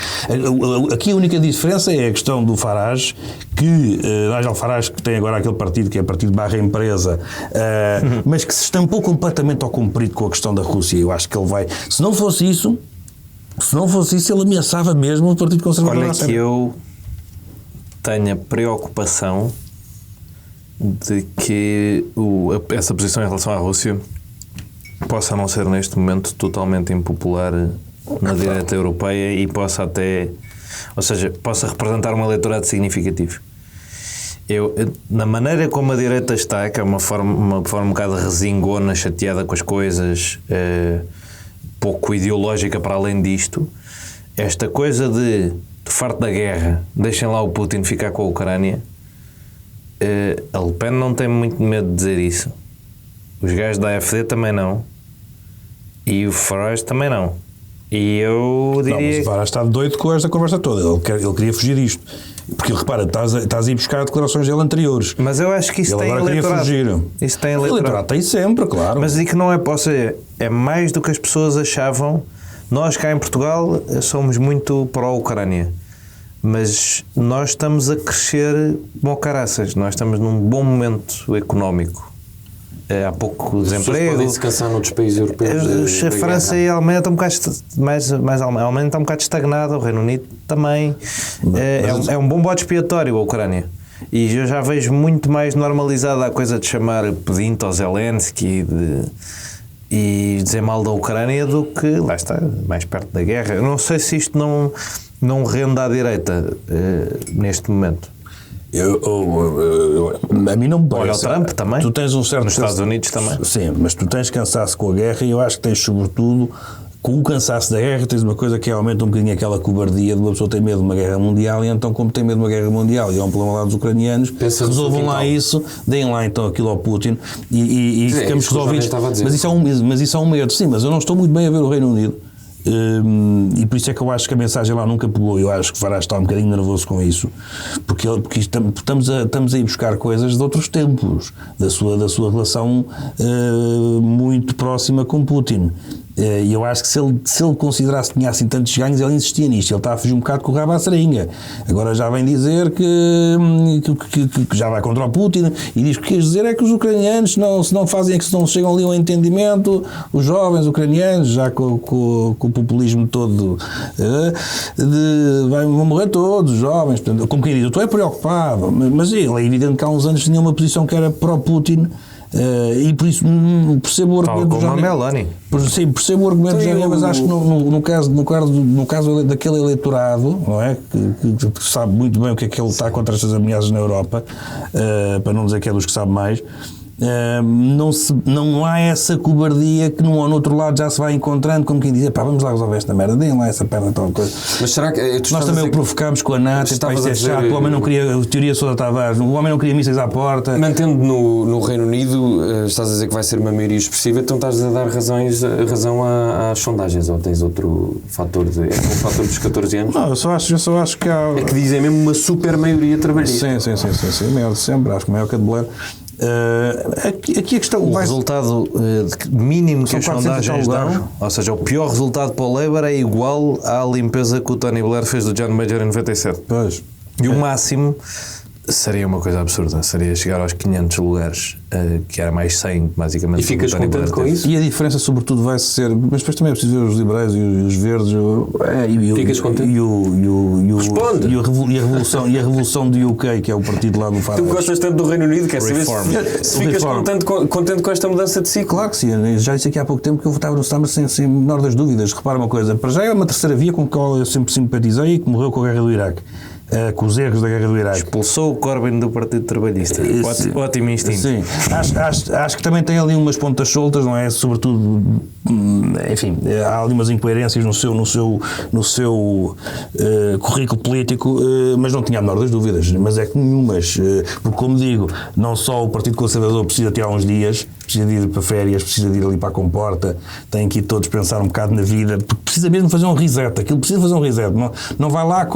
Speaker 3: Aqui a única diferença é a questão do Farage, que Nigel Farage, que tem agora aquele partido que é partido barra empresa, mas que se estampou completamente ao comprido com a questão da Rússia. Eu acho que ele vai... Se não fosse isso, ele ameaçava mesmo o Partido Conservador.
Speaker 4: Olha que eu tenho a preocupação de que essa posição em relação à Rússia possa não ser neste momento totalmente impopular na direita europeia e possa até... Ou seja, possa representar um eleitorado significativo. Na maneira como a direita está, que é uma forma um bocado resingona, chateada com as coisas, pouco ideológica para além disto, esta coisa de farto da guerra, deixem lá o Putin ficar com a Ucrânia, a Le Pen não tem muito medo de dizer isso. Os gajos da AfD também não. E o Farage também não. E eu diria...
Speaker 3: Não, mas o Farage está doido com esta conversa toda. Ele queria fugir disto. Porque, repara, estás a ir buscar declarações dele anteriores.
Speaker 4: Mas eu acho que isso tem eleitorado. Isso tem eleitorado.
Speaker 3: Tem sempre, claro.
Speaker 4: Mas digo que não é... Ou seja, é mais do que as pessoas achavam. Nós cá em Portugal somos muito pró-Ucrânia. Mas nós estamos a crescer como caraças. Nós estamos num bom momento económico. Há pouco desemprego.
Speaker 2: Podem se cansar noutros países europeus.
Speaker 4: A França e a Alemanha estão um bocado a Alemanha está um bocado estagnada, o Reino Unido também. É um bom bode expiatório a Ucrânia. E eu já vejo muito mais normalizada a coisa de chamar pedinte ao Zelensky e dizer mal da Ucrânia do que, lá está, mais perto da guerra. Eu não sei se isto não rende à direita neste momento.
Speaker 3: A mim não me parece.
Speaker 4: Olha o Trump também.
Speaker 3: Tu tens um certo...
Speaker 4: Nos Estados Unidos também.
Speaker 3: Sim, mas tu tens cansaço com a guerra e eu acho que tens, sobretudo, com o cansaço da guerra, tens uma coisa que aumenta um bocadinho aquela cobardia de uma pessoa ter medo de uma guerra mundial e então, como tem medo de uma guerra mundial e é um problema lá dos ucranianos, resolvam lá isso, deem lá então aquilo ao Putin e ficamos resolvidos. Mas isso é um medo. Sim, mas eu não estou muito bem a ver o Reino Unido. E por isso é que eu acho que a mensagem lá nunca pegou. Eu acho que Farage está um bocadinho nervoso com isso, porque estamos a ir buscar coisas de outros tempos, da sua relação muito próxima com Putin. E eu acho que se ele considerasse que tinha assim tantos ganhos, ele insistia nisto. Ele está a fugir um bocado com o rabo à seringa. Agora já vem dizer que já vai contra o Putin e diz que o que quer dizer é que os ucranianos, se não chegam ali a um entendimento, os jovens ucranianos, já com o populismo todo, vão morrer todos, os jovens. Portanto, como quem diz, eu estou preocupado, mas ele é evidente que há uns anos tinha uma posição que era pró-Putin. E por isso percebo o argumento do Johnny. Sim, percebo o argumento do Johnny, mas acho que no caso daquele eleitorado, não é? Que sabe muito bem o que é que ele está contra estas ameaças na Europa, para não dizer que é dos que sabe mais. Não há essa cobardia que num ou no outro lado já se vai encontrando, como quem diz, vamos lá resolver esta merda, deem lá essa perna, tal coisa.
Speaker 2: Mas será que
Speaker 3: nós também o provocámos com a NATO, isso é chato, o homem não queria teoria Sousa Tavares, o homem não queria mísseis à porta.
Speaker 2: Mantendo no Reino Unido, estás a dizer que vai ser uma maioria expressiva, então estás a dar razão às sondagens, ou tens outro fator é o fator dos 14 anos?
Speaker 3: Não, eu só acho que há...
Speaker 2: É que dizem mesmo uma super maioria trabalhista.
Speaker 3: Sim, maior de sempre, acho que maior que a de Blair. Aqui a questão...
Speaker 4: O resultado mínimo que as sondagens dão, ou seja, o pior resultado para o Labour é igual à limpeza que o Tony Blair fez do John Major em 97.
Speaker 3: Pois.
Speaker 4: E o máximo Seria uma coisa absurda, seria chegar aos 500 lugares, que era mais 100, basicamente.
Speaker 2: E ficas contente com isso?
Speaker 3: E a diferença, sobretudo, vai ser. Mas depois também é preciso ver os liberais e os verdes.
Speaker 2: Ficas contente? Responde!
Speaker 3: E a revolução do UK, que é o partido lá no Farage.
Speaker 2: Tu gostas tanto do Reino Unido, quer saber se ficas contente com esta mudança de ciclo?
Speaker 3: Claro que sim, já disse aqui há pouco tempo que eu votava no Starmer sem menor das dúvidas. Repara uma coisa, para já é uma terceira via com a qual eu sempre simpatizei e que morreu com a guerra do Iraque. Com os erros da guerra do Iraque.
Speaker 4: Expulsou o Corbyn do Partido Trabalhista. Ótimo instinto.
Speaker 3: Sim, acho que também tem ali umas pontas soltas, não é? Sobretudo, enfim, há ali umas incoerências no seu currículo político, mas não tinha a menor das dúvidas. Mas é que nenhumas, porque como digo, não só o Partido Conservador precisa ter há uns dias, precisa de ir para férias, precisa de ir ali para a comporta, tem que ir todos pensar um bocado na vida, porque precisa mesmo fazer um reset, aquilo precisa fazer um reset, não vai lá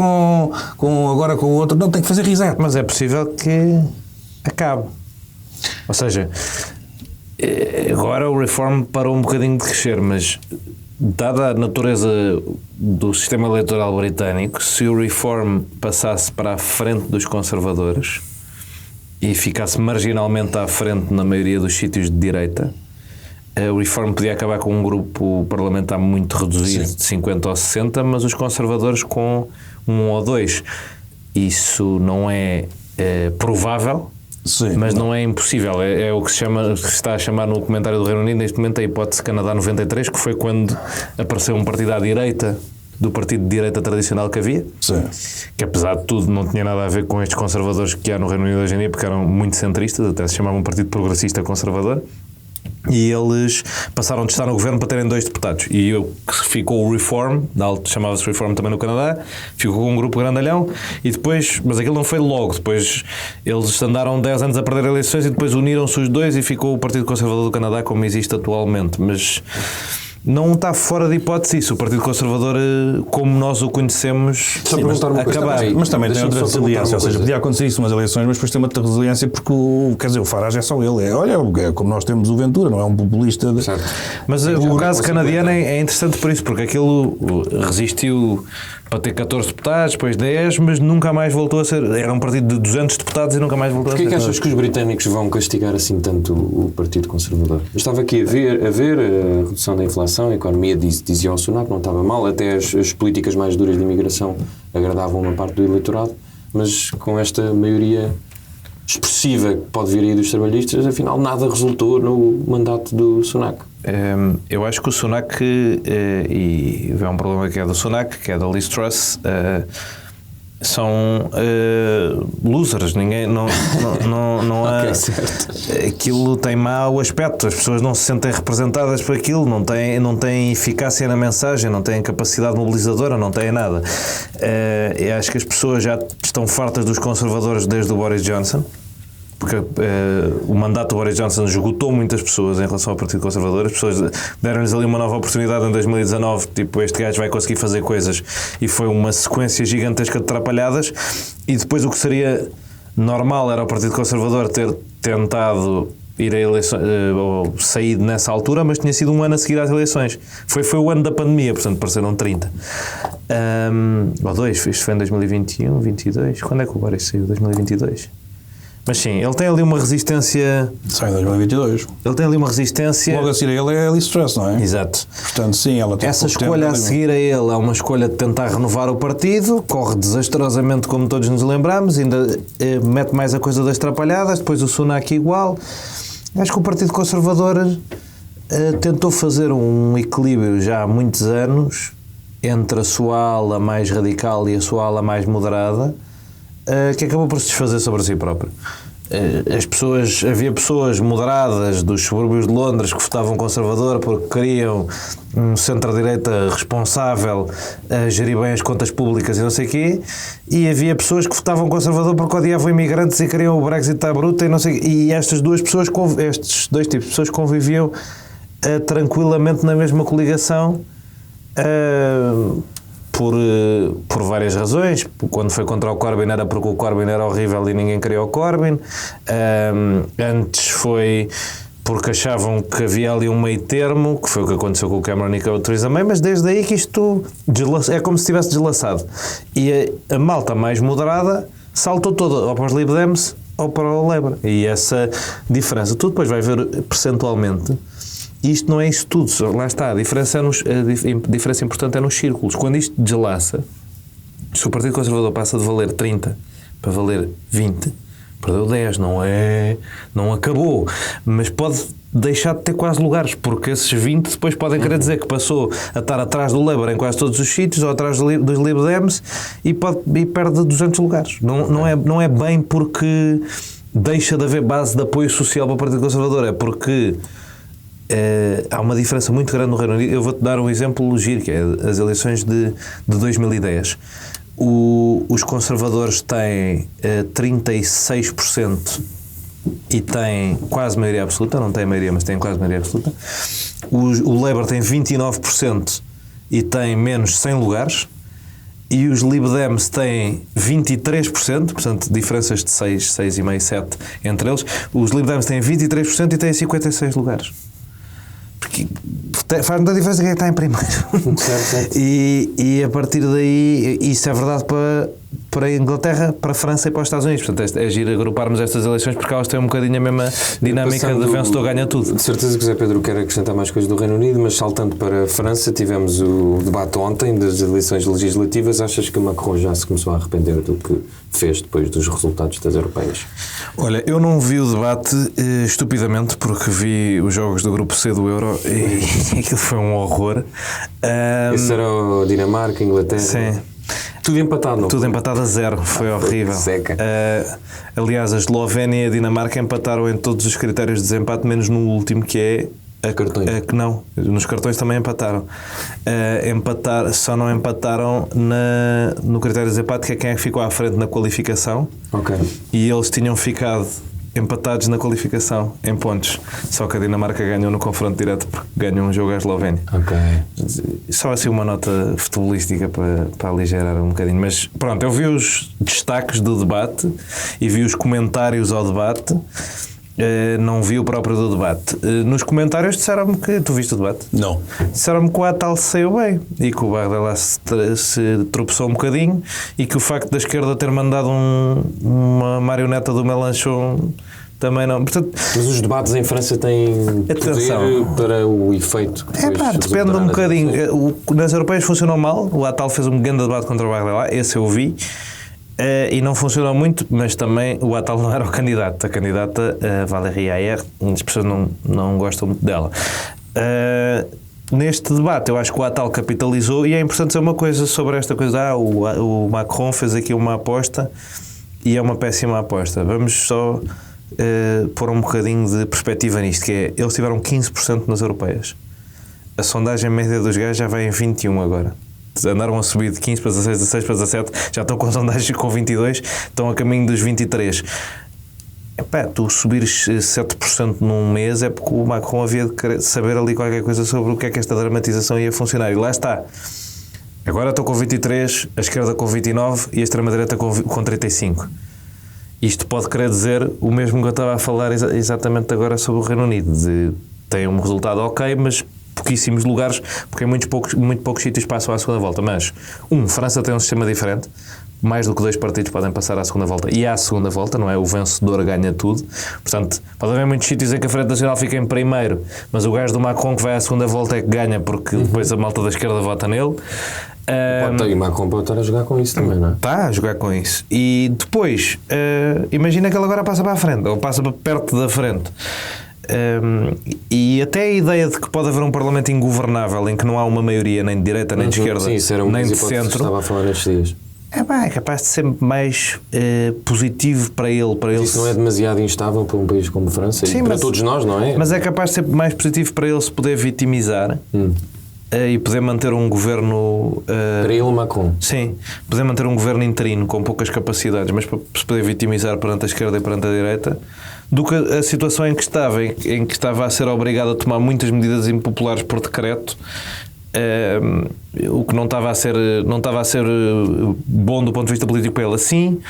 Speaker 3: agora com o outro, não, tem que fazer reset.
Speaker 4: Mas é possível que acabe. Ou seja, agora o Reform parou um bocadinho de crescer, mas dada a natureza do sistema eleitoral britânico, se o Reform passasse para a frente dos conservadores e ficasse marginalmente à frente na maioria dos sítios de direita, o Reform podia acabar com um grupo parlamentar muito reduzido, sim, de 50 ou 60, mas os conservadores com 1 ou 2. Isso não é provável, sim, mas não é impossível. É o que se está a chamar no comentário do Reino Unido neste momento a hipótese Canadá 93, que foi quando apareceu um partido à direita do partido de direita tradicional que havia, sim, que apesar de tudo não tinha nada a ver com estes conservadores que há no Reino Unido hoje em dia, porque eram muito centristas, até se chamavam um partido progressista conservador. E eles passaram de estar no governo para terem 2 deputados. E ficou o Reform, chamava-se Reform também no Canadá, ficou com um grupo grandalhão. E depois, mas aquilo não foi logo. Depois eles andaram 10 anos a perder eleições e depois uniram-se os dois e ficou o Partido Conservador do Canadá como existe atualmente. Mas não está fora de hipótese isso. O Partido Conservador, como nós o conhecemos, acabar.
Speaker 3: Mas também tem outra resiliência. Ou seja, podia acontecer isso umas eleições, mas depois tem outra resiliência porque o Farage é só ele. É como nós temos o Ventura, não é um populista.
Speaker 4: Mas o caso canadiano é interessante por isso, porque aquilo resistiu para ter 14 deputados, depois 10, mas nunca mais voltou a ser. Era um partido de 200 deputados e nunca mais voltou a ser.
Speaker 2: Porquê que achas que os britânicos vão castigar assim tanto o Partido Conservador? Eu estava aqui a ver a redução da inflação, a economia dizia ao Sunak, não estava mal, até as políticas mais duras de imigração agradavam uma parte do eleitorado, mas com esta maioria expressiva que pode vir aí dos trabalhistas, afinal nada resultou no mandato do Sunak.
Speaker 4: Eu acho que o Sunak, e é um problema que é do Sunak, que é da Liz Truss, são losers. Ninguém não há. Okay, certo. Aquilo tem mau aspecto, as pessoas não se sentem representadas por aquilo, não têm eficácia na mensagem, não têm capacidade mobilizadora, não têm nada. Eu acho que as pessoas já estão fartas dos conservadores desde o Boris Johnson, porque o mandato do Boris Johnson esgotou muitas pessoas em relação ao Partido Conservador. As pessoas deram-lhes ali uma nova oportunidade em 2019, tipo, este gajo vai conseguir fazer coisas, e foi uma sequência gigantesca de atrapalhadas. E depois o que seria normal era o Partido Conservador ter tentado ir a eleições, ou saído nessa altura, mas tinha sido um ano a seguir às eleições. Foi o ano da pandemia, portanto pareceram 30. Ou 2, isto foi em 2021, 22. Quando é que o Boris saiu? 2022. Mas sim, ele tem ali uma resistência.
Speaker 3: Sai em 2022.
Speaker 4: Ele tem ali uma resistência.
Speaker 3: Logo a seguir a ele é a Liz Truss, não é?
Speaker 4: Exato.
Speaker 3: Portanto, sim, ela tem
Speaker 4: essa escolha a seguir a ele é uma escolha de tentar renovar o partido, corre desastrosamente, como todos nos lembramos, ainda mete mais a coisa das atrapalhadas, depois o Sunak igual. Acho que o Partido Conservador tentou fazer um equilíbrio já há muitos anos entre a sua ala mais radical e a sua ala mais moderada, que acabou por se desfazer sobre si próprio. Havia pessoas moderadas dos subúrbios de Londres que votavam conservador porque queriam um centro-direita responsável a gerir bem as contas públicas e não sei o quê, e havia pessoas que votavam conservador porque odiavam imigrantes e queriam o Brexit à bruta e não sei o quê. E estes dois tipos de pessoas conviviam tranquilamente na mesma coligação, por várias razões. Quando foi contra o Corbyn era porque o Corbyn era horrível e ninguém queria o Corbyn. Antes foi porque achavam que havia ali um meio termo, que foi o que aconteceu com o Cameron e com a Theresa May, mas desde aí que isto é como se estivesse deslaçado. E a malta mais moderada saltou toda ou para os Lib Dems ou para o Labour. E essa diferença, tu depois vai ver percentualmente, isto não é isso tudo, lá está, a diferença importante é nos círculos. Quando isto deslaça, se o Partido Conservador passa de valer 30 para valer 20, perdeu 10, não acabou, mas pode deixar de ter quase lugares, porque esses 20 depois podem querer dizer que passou a estar atrás do Labour em quase todos os sítios, ou atrás dos Lib Dems, e perde 200 lugares. Não é bem porque deixa de haver base de apoio social para o Partido Conservador, é porque há uma diferença muito grande no Reino Unido. Eu vou-te dar um exemplo giro, que é as eleições de 2010. Os conservadores têm 36% e têm quase maioria absoluta, não têm maioria, mas têm quase maioria absoluta. O Labour tem 29% e tem menos 100 lugares. E os Lib Dems têm 23%, portanto, diferenças de 6,5, 7 entre eles. Os Lib Dems têm 23% e têm 56 lugares. Porque faz muita diferença quem está em primeiro.
Speaker 2: Certo.
Speaker 4: E a partir daí, isso é verdade para a Inglaterra, para a França e para os Estados Unidos. Portanto, é giro agruparmos estas eleições porque elas têm um bocadinho a mesma dinâmica de vencedor ganha tudo.
Speaker 2: De certeza que o Zé Pedro quer acrescentar mais coisas do Reino Unido, mas saltando para a França, tivemos o debate ontem das eleições legislativas. Achas que Macron já se começou a arrepender do que fez depois dos resultados das europeias?
Speaker 4: Olha, eu não vi o debate estupidamente porque vi os jogos do grupo C do Euro e aquilo foi um horror.
Speaker 2: Esse era o Dinamarca, Inglaterra?
Speaker 4: Sim.
Speaker 2: Tudo empatado, não?
Speaker 4: Tudo empatado a 0, foi horrível.
Speaker 2: Seca.
Speaker 4: Aliás, a Eslovénia e a Dinamarca empataram em todos os critérios de desempate, menos no último, que é
Speaker 2: cartões.
Speaker 4: Não, nos cartões também empataram. Só não empataram no critério de desempate, que é quem é que ficou à frente na qualificação.
Speaker 2: Ok.
Speaker 4: E eles tinham ficado empatados na qualificação, em pontos. Só que a Dinamarca ganhou no confronto direto porque ganhou um jogo à Eslovénia.
Speaker 2: Ok.
Speaker 4: Só assim uma nota futebolística para aligerar um bocadinho. Mas pronto, eu vi os destaques do debate e vi os comentários ao debate. Não vi o próprio do debate. Nos comentários disseram-me que... Tu viste o debate?
Speaker 3: Não.
Speaker 4: Disseram-me que o Attal saiu bem e que o Bardella se tropeçou um bocadinho e que o facto da esquerda ter mandado uma marioneta do Mélenchon também não... Portanto,
Speaker 2: mas os debates em França têm poder para o efeito que
Speaker 4: depende um bocadinho. Nas europeias funcionou mal. O Attal fez um grande debate contra o Bardella. Esse eu vi. E não funcionou muito, mas também o Attal não era o candidato. A candidata, Valérie Ayer, as pessoas não gostam muito dela. Neste debate, eu acho que o Attal capitalizou e é importante dizer uma coisa sobre esta coisa. O Macron fez aqui uma aposta e é uma péssima aposta. Vamos só pôr um bocadinho de perspectiva nisto, que é, eles tiveram 15% nas europeias. A sondagem média dos gajos já vai em 21 agora. Andaram a subir de 15 para 16, 16 para 17, já estão com sondagens com 22, estão a caminho dos 23. Tu subires 7% num mês é porque o Macron havia de saber ali qualquer coisa sobre o que é que esta dramatização ia funcionar. E lá está. Agora estou com 23, a esquerda com 29 e a extrema-direita com 35. Isto pode querer dizer o mesmo que eu estava a falar exatamente agora sobre o Reino Unido. Tem um resultado ok, mas pouquíssimos lugares, porque em muito poucos sítios passam à segunda volta. Mas, França tem um sistema diferente. Mais do que 2 partidos podem passar à segunda volta. E à segunda volta, não é? O vencedor ganha tudo. Portanto, pode haver muitos sítios em que a Frente Nacional fica em primeiro, mas o gajo do Macron que vai à segunda volta é que ganha, porque depois a malta da esquerda vota nele.
Speaker 2: E Macron pode estar a jogar com isso também, não é?
Speaker 4: Está a jogar com isso. E depois, imagina que ele agora passa para a frente, ou passa para perto da frente. E até a ideia de que pode haver um Parlamento ingovernável em que não há uma maioria nem de direita, nem de esquerda,
Speaker 2: sim, isso era
Speaker 4: nem de centro,
Speaker 2: estava a falar nestes dias.
Speaker 4: É capaz de ser mais positivo para ele.
Speaker 2: Isso não é demasiado instável para um país como a França? Sim, e para todos nós, não é?
Speaker 4: Mas é capaz de ser mais positivo para ele se poder vitimizar e poder manter um governo...
Speaker 2: para ele, Macron?
Speaker 4: Sim, poder manter um governo interino com poucas capacidades, mas para se poder vitimizar perante a esquerda e perante a direita, do que a situação em que estava a ser obrigado a tomar muitas medidas impopulares por decreto, o que não estava a ser bom do ponto de vista político para ele. Assim,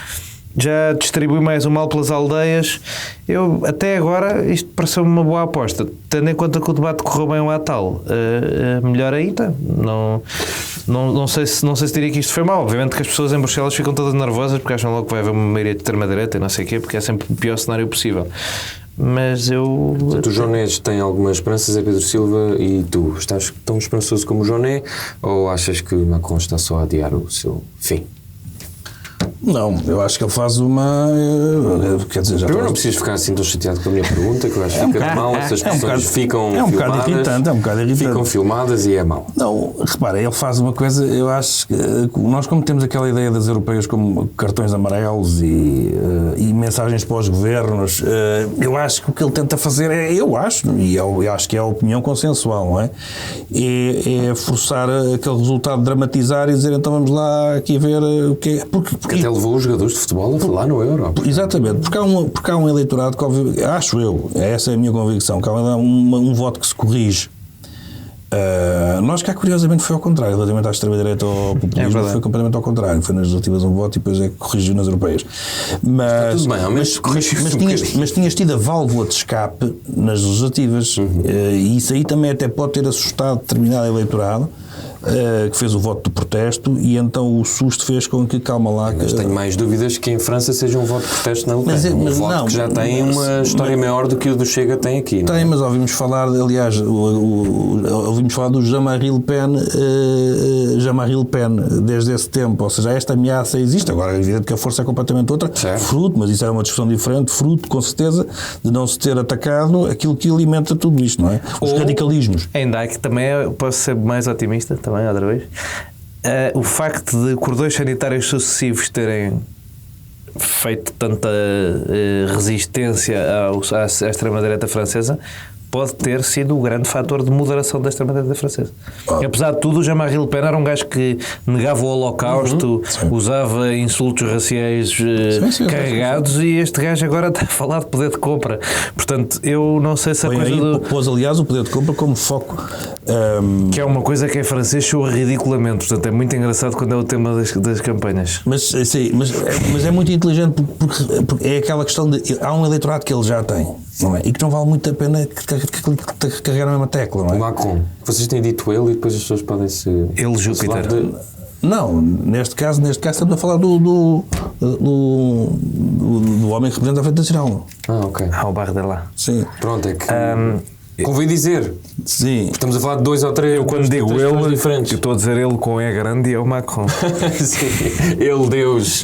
Speaker 4: já distribui mais o mal pelas aldeias. Até agora, isto pareceu-me uma boa aposta. Tendo em conta que o debate correu bem ao Attal, melhor ainda. Não... não sei se diria que isto foi mal. Obviamente que as pessoas em Bruxelas ficam todas nervosas porque acham logo que vai haver uma maioria de extrema-direita e não sei o quê, porque é sempre o pior cenário possível. Mas eu...
Speaker 2: Portanto, o Joné tem algumas esperanças, é Pedro Silva, e tu estás tão esperançoso como o Joné, ou achas que Macron está só a adiar o seu fim?
Speaker 3: Não, eu acho que ele faz uma... Quer dizer, já
Speaker 2: Primeiro não precisas ficar assim tão chateado com a minha pergunta, que eu acho que fica de mal, essas pessoas ficam
Speaker 3: é um
Speaker 2: filmadas.
Speaker 3: bocado irritante.
Speaker 2: Ficam filmadas e é mau.
Speaker 3: Não, repara, ele faz uma coisa, eu acho que nós, como temos aquela ideia das europeias como cartões amarelos e mensagens para os governos, eu acho que o que ele tenta fazer eu acho que é a opinião consensual, não é? É forçar aquele resultado de dramatizar e dizer, então vamos lá aqui ver o que é. Porque
Speaker 2: Até levou os jogadores de futebol a falar no Euro.
Speaker 3: Exatamente, porque há um eleitorado que, acho eu, essa é a minha convicção, que há um voto que se corrige. Nós cá, curiosamente, foi ao contrário, relativamente à extrema-direita ou ao populismo, foi completamente ao contrário. Foi nas legislativas um voto e depois é que corrigiu nas europeias. Mas,
Speaker 2: tudo bem, ao menos
Speaker 3: mas tinhas tido a válvula de escape nas legislativas, e isso aí também até pode ter assustado determinado eleitorado, que fez o voto de protesto, e então o susto fez com que, calma lá...
Speaker 2: Mas tenho mais dúvidas que em França seja um voto de protesto na Ucrânia. Um voto que já tem uma história maior do que o do Chega tem aqui.
Speaker 3: Tem, mas ouvimos falar, aliás, ouvimos falar do Jean-Marie Le Pen desde esse tempo, ou seja, esta ameaça existe. Agora é evidente que a força é completamente outra, fruto, mas isso era uma discussão diferente, fruto, com certeza, de não se ter atacado aquilo que alimenta tudo isto, não é? Os radicalismos.
Speaker 4: Ainda há que também, posso ser mais otimista, também, outra vez, o facto de cordões sanitários sucessivos terem feito tanta resistência à extrema-direita francesa pode ter sido o grande fator de moderação da extrema-direita francesa. Apesar de tudo, o Jean-Marie Le Pen era um gajo que negava o Holocausto, usava insultos raciais carregados, e este gajo agora está a falar de poder de compra. Portanto, eu não sei se a coisa
Speaker 3: pôs, aliás, o poder de compra como foco.
Speaker 4: Que é uma coisa que em francês soa ridiculamente. Portanto, é muito engraçado quando é o tema das campanhas.
Speaker 3: Mas é muito inteligente porque é aquela questão de... Há um eleitorado que ele já tem, não é? E que não vale muito a pena carregar a mesma tecla, não é?
Speaker 2: O Macron. Vocês têm dito ele e depois as pessoas podem se...
Speaker 4: Ele, Júpiter.
Speaker 3: Não, neste caso estamos a falar do homem que representa a Frente Nacional.
Speaker 2: Ok.
Speaker 4: O Bardella.
Speaker 3: Sim.
Speaker 2: Pronto, é que... Convém dizer.
Speaker 3: Sim.
Speaker 2: Estamos a falar de 2 ou 3.
Speaker 4: Eu quando digo ele,
Speaker 2: diferentes.
Speaker 4: eu estou a dizer ele com E grande e é o Macron.
Speaker 2: Sim. Ele, Deus.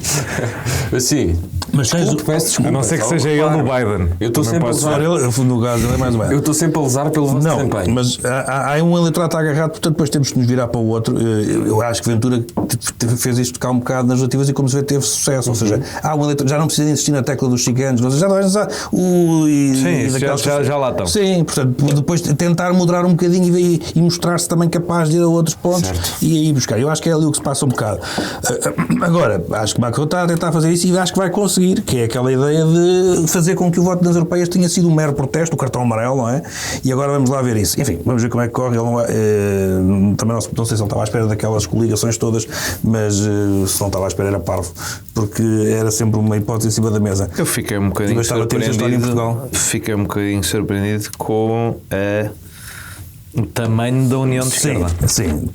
Speaker 2: Assim.
Speaker 3: Mas
Speaker 2: Peço desculpa.
Speaker 4: A não ser que seja ele o Biden.
Speaker 2: Eu estou sempre a lesar.
Speaker 3: No caso, ele é mais ou menos.
Speaker 2: Eu estou sempre a lesar pelo vosso desempenho.
Speaker 3: Mas há um eleitorado que está agarrado, portanto depois temos que nos virar para o outro. Eu acho que Ventura fez isto tocar um bocado nas legislativas e, como se vê, teve sucesso. Ou seja, há um eleitorado, já não precisa insistir na tecla dos ciganos, já
Speaker 4: lá estão.
Speaker 3: Sim, portanto, depois tentar moderar um bocadinho e mostrar-se também capaz de ir a outros pontos, certo, e aí buscar. Eu acho que é ali o que se passa um bocado. Agora, acho que Macron está a tentar fazer isso e acho que vai conseguir, que é aquela ideia de fazer com que o voto das europeias tenha sido um mero protesto, o cartão amarelo, não é? E agora vamos lá ver isso. Enfim, vamos ver como é que corre. Ele não vai, também não sei se ele estava à espera daquelas coligações todas, mas se não estava à espera era parvo, porque era sempre uma hipótese em cima da mesa.
Speaker 4: Eu fiquei um bocadinho surpreendido com o tamanho da União de Esquerda.
Speaker 3: Sim,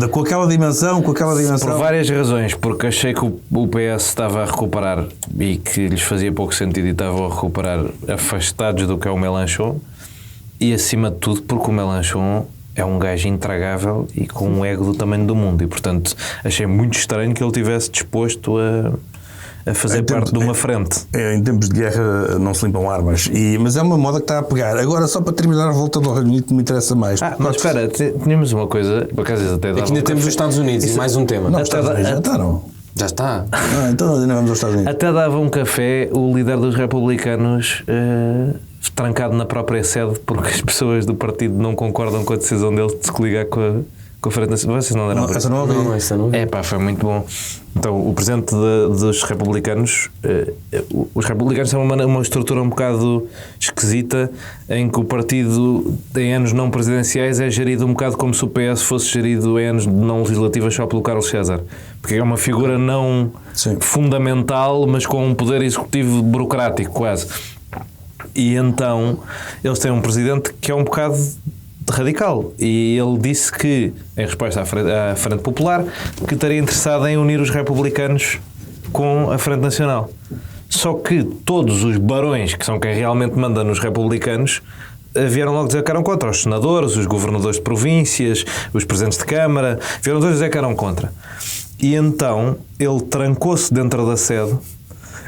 Speaker 3: com aquela dimensão.
Speaker 4: Por várias razões, porque achei que o PS estava a recuperar e que lhes fazia pouco sentido e estavam a recuperar afastados do que é o Mélenchon, e acima de tudo porque o Mélenchon é um gajo intragável e com um ego do tamanho do mundo, e portanto achei muito estranho que ele estivesse disposto a fazer parte de uma frente.
Speaker 3: Em tempos de guerra não se limpam armas, mas é uma moda que está a pegar. Agora, só para terminar a volta do Reino Unido, me interessa mais.
Speaker 4: Mas espera, tínhamos uma coisa, por acaso até dava.
Speaker 2: Aqui ainda temos os Estados Unidos e mais um tema.
Speaker 3: Não, os Estados Unidos já está.
Speaker 2: Já está?
Speaker 3: Então ainda vamos aos Estados Unidos.
Speaker 4: Até dava um café o líder dos republicanos trancado na própria sede porque as pessoas do partido não concordam com a decisão dele de se coligar com a Frente Nacional. Vocês não deram
Speaker 3: essa não ouvi.
Speaker 4: Foi muito bom. Então, o presidente dos republicanos, os republicanos têm uma estrutura um bocado esquisita, em que o partido em anos não presidenciais é gerido um bocado como se o PS fosse gerido em anos não legislativas só pelo Carlos César, porque é uma figura não fundamental, mas com um poder executivo burocrático quase. E então eles têm um presidente que é um bocado radical. E ele disse que, em resposta à Frente Popular, que estaria interessado em unir os republicanos com a Frente Nacional. Só que todos os barões, que são quem realmente manda nos republicanos, vieram logo dizer que eram contra. Os senadores, os governadores de províncias, os presidentes de Câmara, vieram todos dizer que eram contra. E então ele trancou-se dentro da sede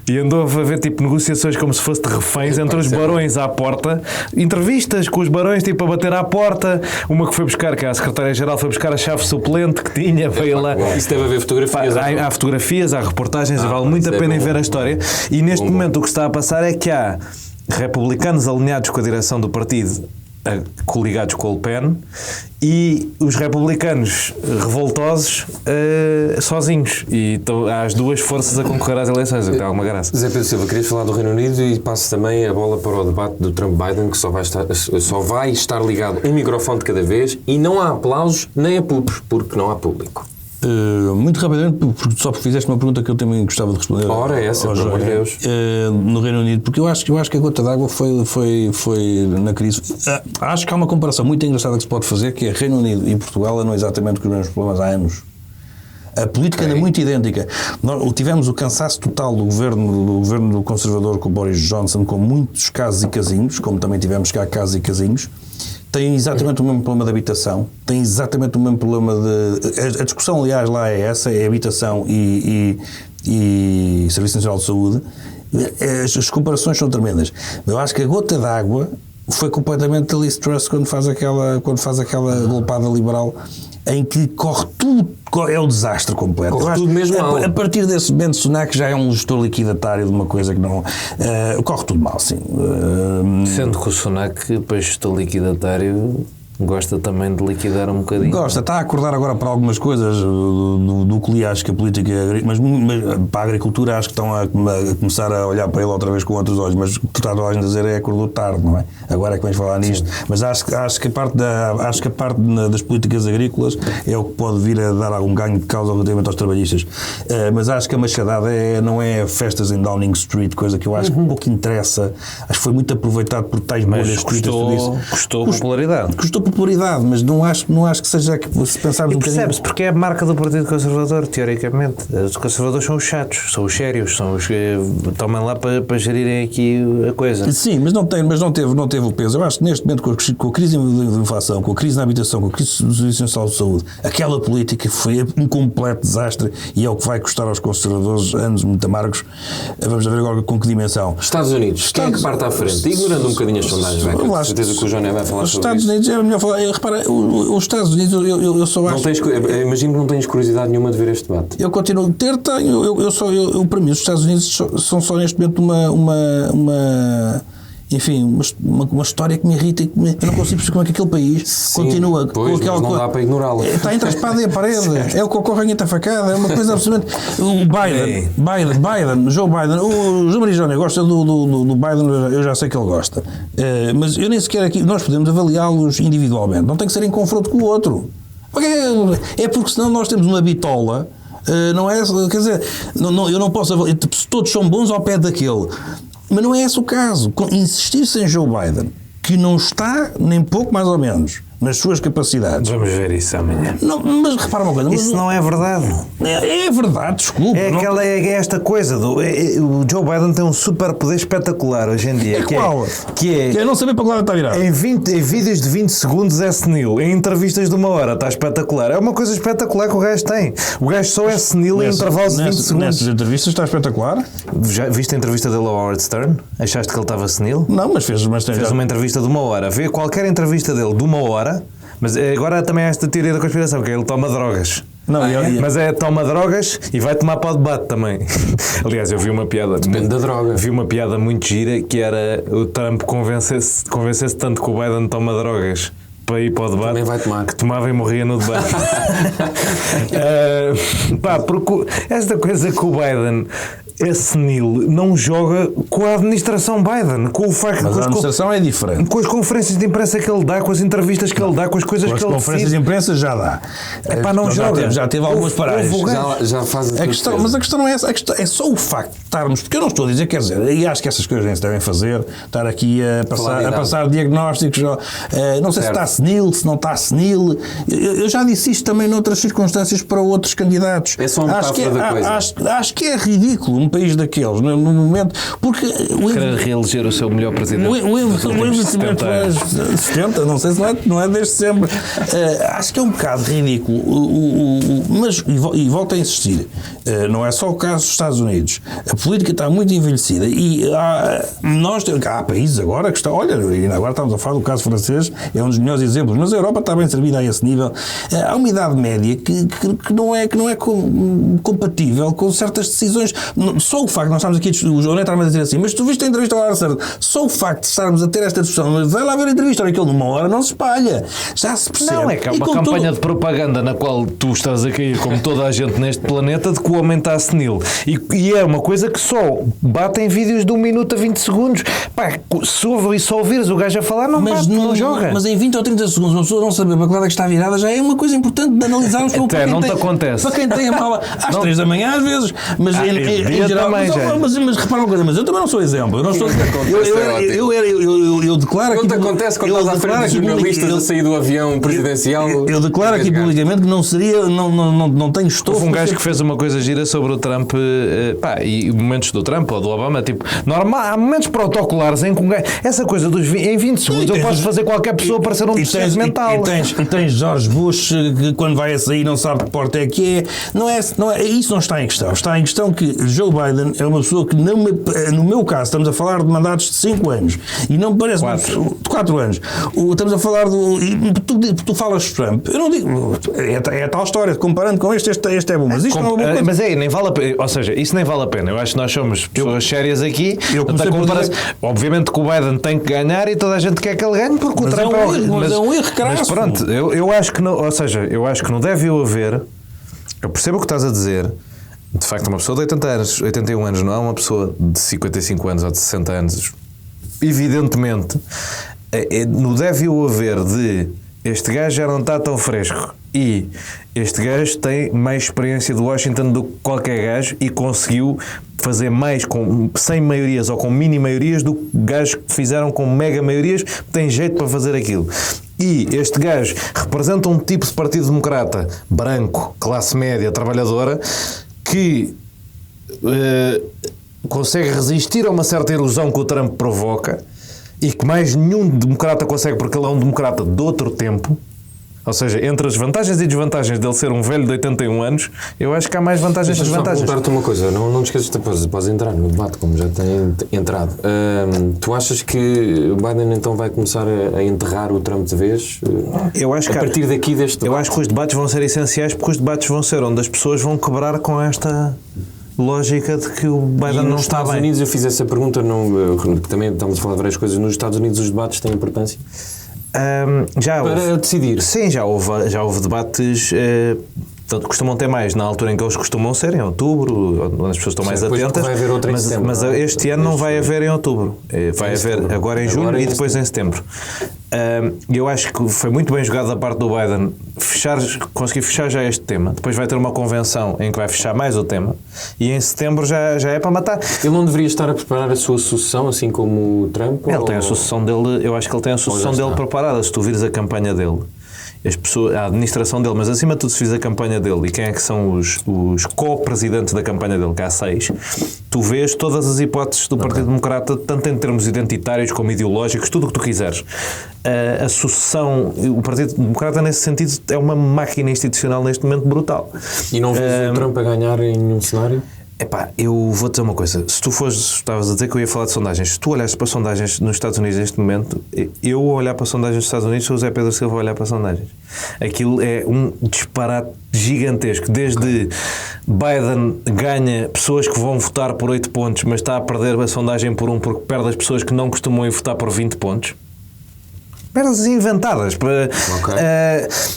Speaker 4: e andou a ver tipo negociações como se fosse de reféns entre os barões à porta, entrevistas com os barões tipo a bater à porta, uma que foi buscar, que a secretária-geral foi buscar a chave suplente que tinha, veio lá.
Speaker 2: Isso deve haver fotografias.
Speaker 4: Há fotografias, há reportagens, vale muito a pena em ver a história. E neste momento o que está a passar é que há republicanos alinhados com a direção do partido, coligados com o Le Pen, e os republicanos revoltosos sozinhos. E há as duas forças a concorrer às eleições, o que tem alguma graça.
Speaker 2: Zé Pedro Silva, querias falar do Reino Unido e passo também a bola para o debate do Trump-Biden, que só vai estar ligado um microfone de cada vez e não há aplausos nem apupos, porque não há público.
Speaker 3: Muito rapidamente, só porque fizeste uma pergunta que eu também gostava de responder.
Speaker 2: Ora, essa, pelo amor de Deus.
Speaker 3: No Reino Unido, porque eu acho que a gota d'água foi na crise. Acho que há uma comparação muito engraçada que se pode fazer, que é Reino Unido e Portugal andam exatamente com os mesmos problemas há anos. A política anda muito idêntica. Nós tivemos o cansaço total do governo conservador com o Boris Johnson, com muitos casos e casinhos, como também tivemos cá casos e casinhos. Tem exatamente o mesmo problema de habitação, tem exatamente o mesmo problema de... A discussão, aliás, lá é essa, é habitação e Serviço Nacional de Saúde. As comparações são tremendas. Eu acho que a gota d'água foi completamente a Liz Truss quando faz aquela golpada liberal em que corre tudo, é um desastre completo.
Speaker 2: Corre tudo mesmo mal.
Speaker 3: A partir desse momento, Sunak já é um gestor liquidatário de uma coisa que não... corre tudo mal, sim.
Speaker 4: Sendo que o Sunak, depois gestor liquidatário, gosta também de liquidar um bocadinho.
Speaker 3: Gosta, está a acordar agora para algumas coisas do que acho que a política, mas para a agricultura acho que estão a começar a olhar para ele outra vez com outros olhos, mas o que tu estás a dizer é acordou tarde, não é? Agora é que vens falar nisto. Sim. Mas acho que a parte das políticas agrícolas é o que pode vir a dar algum ganho de causa relativamente aos trabalhistas. Mas acho que a machadada não é festas em Downing Street, coisa que eu acho que pouco interessa. Acho que foi muito aproveitado por tais bolhas.
Speaker 4: Custou popularidade.
Speaker 3: Custou popularidade, mas não acho que seja, se pensarmos um bocadinho...
Speaker 4: Percebe-se, porque é a marca do Partido Conservador, teoricamente. Os conservadores são os chatos, são os sérios, são os que tomam lá para gerirem aqui a coisa.
Speaker 3: Sim, mas não teve o peso. Eu acho que neste momento, com a crise da inflação, com a crise na habitação, com a crise do Serviço Nacional de Saúde, aquela política foi um completo desastre e é o que vai custar aos conservadores anos muito amargos. Vamos ver agora com que dimensão.
Speaker 2: Estados Unidos, quem é que parte à frente? Ignorando um bocadinho as sondagens, vai, com certeza que o João vai falar sobre
Speaker 3: Estados
Speaker 2: isso.
Speaker 3: Unidos é melhor falar. Repara, os Estados Unidos, eu só acho...
Speaker 2: Imagino que não tens curiosidade nenhuma de ver este debate.
Speaker 3: Eu continuo a ter, tenho. Para mim, os Estados Unidos são só neste momento uma história que me irrita e que eu não consigo perceber como é que aquele país continua com aquela
Speaker 2: coisa. Não dá para ignorá-la.
Speaker 3: Está entre a espada e a parede. É o que ocorre em facada. É uma coisa absolutamente. O Joe Biden, o João Marijone gosta do Biden, eu já sei que ele gosta. Mas eu nem sequer aqui. Nós podemos avaliá-los individualmente. Não tem que ser em confronto com o outro. É porque senão nós temos uma bitola. Não é? Quer dizer, eu não posso avaliar. Se todos são bons ao pé daquele. Mas não é esse o caso. Insistir-se em Joe Biden, que não está nem pouco mais ou menos nas suas capacidades.
Speaker 4: Vamos ver isso amanhã.
Speaker 3: Não, mas repara uma coisa.
Speaker 4: Isso não é verdade.
Speaker 3: É verdade, desculpe.
Speaker 4: É esta coisa. O Joe Biden tem um superpoder espetacular hoje em dia. Que é
Speaker 3: não saber para que lado está virado.
Speaker 4: Em vídeos de 20 segundos é senil. Em entrevistas de 1 hora está espetacular. É uma coisa espetacular que o gajo tem. O gajo só é senil em intervalos de 20 segundos.
Speaker 3: Nessas entrevistas está espetacular.
Speaker 4: Já viste a entrevista dele ao Howard Stern? Achaste que ele estava senil?
Speaker 3: Não, mas fez uma
Speaker 4: entrevista de 1 hora. Vê qualquer entrevista dele de 1 hora. Mas agora também há esta teoria da conspiração, que ele toma drogas. Mas toma drogas e vai tomar para o debate também. Aliás, eu vi uma piada.
Speaker 2: Depende da droga.
Speaker 4: Vi uma piada muito gira que era o Trump convencesse tanto que o Biden toma drogas para ir para o debate.
Speaker 2: Também vai tomar.
Speaker 4: Que tomava e morria no debate. Porque esta coisa que o Biden é senil não joga com a administração Biden, com o facto
Speaker 3: Mas a administração é diferente.
Speaker 4: com as conferências de imprensa que ele dá, com as entrevistas que ele dá, com as coisas
Speaker 3: Com as
Speaker 4: que ele
Speaker 3: conferências de imprensa já dá.
Speaker 4: não joga.
Speaker 3: Já teve algumas paragens.
Speaker 2: Já faz
Speaker 3: Mas a questão não é essa. A questão é só o facto de estarmos. Porque eu não estou a dizer, quer dizer, e acho que essas coisas nem se devem fazer, estar aqui a passar diagnósticos. Não sei se está senil, se não está senil. Eu já disse isto também noutras circunstâncias para outros candidatos.
Speaker 2: É só uma metáfora da coisa.
Speaker 3: Acho que é ridículo um país daqueles, no momento. Porque.
Speaker 4: Querer reeleger o seu melhor presidente.
Speaker 3: O investimento é 70, não sei se não é desde sempre. Acho que é um bocado ridículo. Mas, e volto a insistir, não é só o caso dos Estados Unidos. A política está muito envelhecida e há países agora que estão. Olha, agora estamos a falar do caso francês, é um dos melhores exemplos, mas a Europa está bem servida a esse nível. Há uma idade média que não é compatível com certas decisões. Só o facto de nós estarmos aqui, o João está a dizer assim, mas tu viste a entrevista ao Arthur, só o facto de estarmos a ter esta discussão, vai lá ver a entrevista, olha, aquilo numa hora não se espalha. Já se percebe.
Speaker 4: Não, é que há uma campanha de propaganda na qual tu estás a cair, como toda a gente neste planeta, de que o homem está senil. E é uma coisa que só bate em vídeos de 1 minuto a 20 segundos. Pá, se só ouvires o gajo a falar, não joga.
Speaker 3: Mas em 20 ou 30 segundos, uma pessoa não saber para que lado é que está virada, já é uma coisa importante de analisarmos
Speaker 4: não te acontece.
Speaker 3: Para quem tem a mala às 3 da manhã, às vezes, mas em geral. Mas repara uma coisa, mas eu também não sou exemplo. Eu não estou. Eu declaro aqui.
Speaker 2: Não te acontece quando estás à frente dos jornalistas a sair do avião presidencial.
Speaker 3: Eu declaro aqui publicamente que não seria. Não tenho estofo.
Speaker 4: Houve um gajo que fez uma coisa gira sobre o Trump, e momentos do Trump ou do Obama, tipo, normal, há momentos protocolares em que um gajo. Essa coisa dos em 20 segundos eu posso fazer qualquer pessoa parecer um deficiente mental.
Speaker 3: E tens George Bush que quando vai a sair não sabe que porta é que é. Isso não está em questão. Está em questão que Joe Biden é uma pessoa que, no meu caso, estamos a falar de mandatos de 5 anos e não me parece. 4 anos. Estamos a falar do. Tu falas de Trump. Eu não digo. É a tal história, comparando com este é bom. Mas isto não é uma boa coisa.
Speaker 4: Mas nem vale a pena. Ou seja, isso nem vale a pena. Eu acho que nós somos pessoas sérias aqui. Obviamente que o Biden tem que ganhar e toda a gente quer que ele ganhe porque o Trump
Speaker 3: é um erro crasso.
Speaker 4: Mas pronto, eu acho que não. Ou seja, eu acho que não deve haver. Eu percebo o que estás a dizer. De facto, uma pessoa de 80 anos, 81 anos, não é uma pessoa de 55 anos ou de 60 anos. Evidentemente, não deve haver de este gajo já não está tão fresco e este gajo tem mais experiência de Washington do que qualquer gajo e conseguiu fazer mais com 100 maiorias ou com mini maiorias do que gajos que fizeram com mega maiorias, tem jeito para fazer aquilo. E este gajo representa um tipo de partido democrata branco, classe média, trabalhadora, que consegue resistir a uma certa ilusão que o Trump provoca e que mais nenhum democrata consegue, porque ele é um democrata de outro tempo. Ou seja, entre as vantagens e desvantagens dele ser um velho de 81 anos, eu acho que há mais vantagens que desvantagens.
Speaker 2: Vou perguntar-te uma coisa, não te esqueças, podes entrar no debate, como já tem entrado. Tu achas que o Biden então vai começar a enterrar o Trump de vez?
Speaker 4: Eu acho que
Speaker 2: a partir daqui deste debate?
Speaker 4: Eu acho que os debates vão ser essenciais, porque os debates vão ser onde as pessoas vão quebrar com esta lógica de que o Biden não está bem.
Speaker 2: Nos Estados Unidos, eu fiz essa pergunta, também estamos a falar de várias coisas, nos Estados Unidos os debates têm importância?
Speaker 4: Para
Speaker 2: decidir.
Speaker 4: Sim, já houve debates, costumam ter mais na altura em que eles costumam ser, em outubro, onde as pessoas estão mais atentas.
Speaker 2: Vai haver outra em setembro,
Speaker 4: mas este ano não vai haver em outubro, vai haver agora em junho e depois em setembro. Eu acho que foi muito bem jogado da parte do Biden conseguir fechar já este tema. Depois vai ter uma convenção em que vai fechar mais o tema e em setembro já é para matar.
Speaker 2: Ele não deveria estar a preparar a sua sucessão, assim como o Trump?
Speaker 4: Ele tem a sucessão dele, eu acho que ele tem a sucessão dele preparada. Se tu vires a campanha dele, a administração dele, mas acima de tudo se fiz a campanha dele e quem é que são os co-presidentes da campanha dele, que há 6, tu vês todas as hipóteses do Partido Democrata, tanto em termos identitários como ideológicos, tudo o que tu quiseres. A sucessão, o Partido Democrata nesse sentido é uma máquina institucional neste momento brutal.
Speaker 2: E não vês o Trump a ganhar em nenhum cenário?
Speaker 4: Epá, eu vou dizer uma coisa, estavas a dizer que eu ia falar de sondagens, se tu olhares para sondagens nos Estados Unidos neste momento, eu olhar para sondagens nos Estados Unidos, sou o Zé Pedro Silva a olhar para sondagens. Aquilo é um disparate gigantesco, desde Biden ganha pessoas que vão votar por 8 pontos, mas está a perder a sondagem por 1 porque perde as pessoas que não costumam ir votar por 20 pontos. merdas inventadas.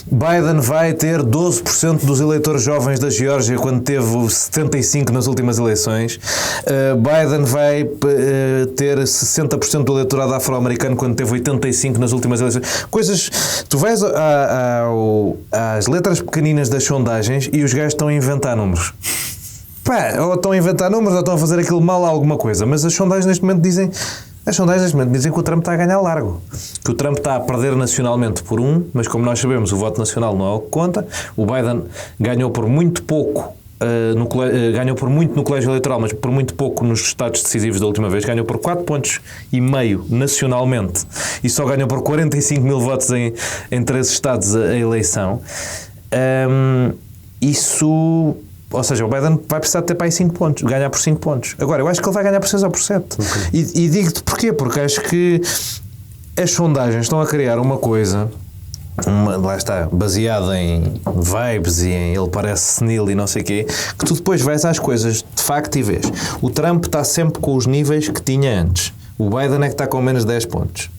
Speaker 4: Biden vai ter 12% dos eleitores jovens da Geórgia quando teve 75% nas últimas eleições. Biden vai ter 60% do eleitorado afro-americano quando teve 85% nas últimas eleições. Coisas... Tu vais às letras pequeninas das sondagens e os gajos estão a inventar números. Ou estão a inventar números ou estão a fazer aquilo mal a alguma coisa. Mas as sondagens neste momento dizem que o Trump está a ganhar largo. Que o Trump está a perder nacionalmente por mas como nós sabemos, o voto nacional não é o que conta. O Biden ganhou por muito pouco, ganhou por muito no colégio eleitoral, mas por muito pouco nos estados decisivos da última vez. Ganhou por 4,5 pontos nacionalmente e só ganhou por 45 mil votos em 3 estados a eleição. Ou seja, o Biden vai precisar de ter para aí 5 pontos, ganhar por 5 pontos. Agora, eu acho que ele vai ganhar por 6 ou por 7. Okay. E digo-te porquê, porque acho que as sondagens estão a criar uma coisa, lá está, baseada em vibes e em ele parece senil e não sei o quê, que tu depois vais às coisas de facto e vês. O Trump está sempre com os níveis que tinha antes. O Biden é que está com menos 10 pontos.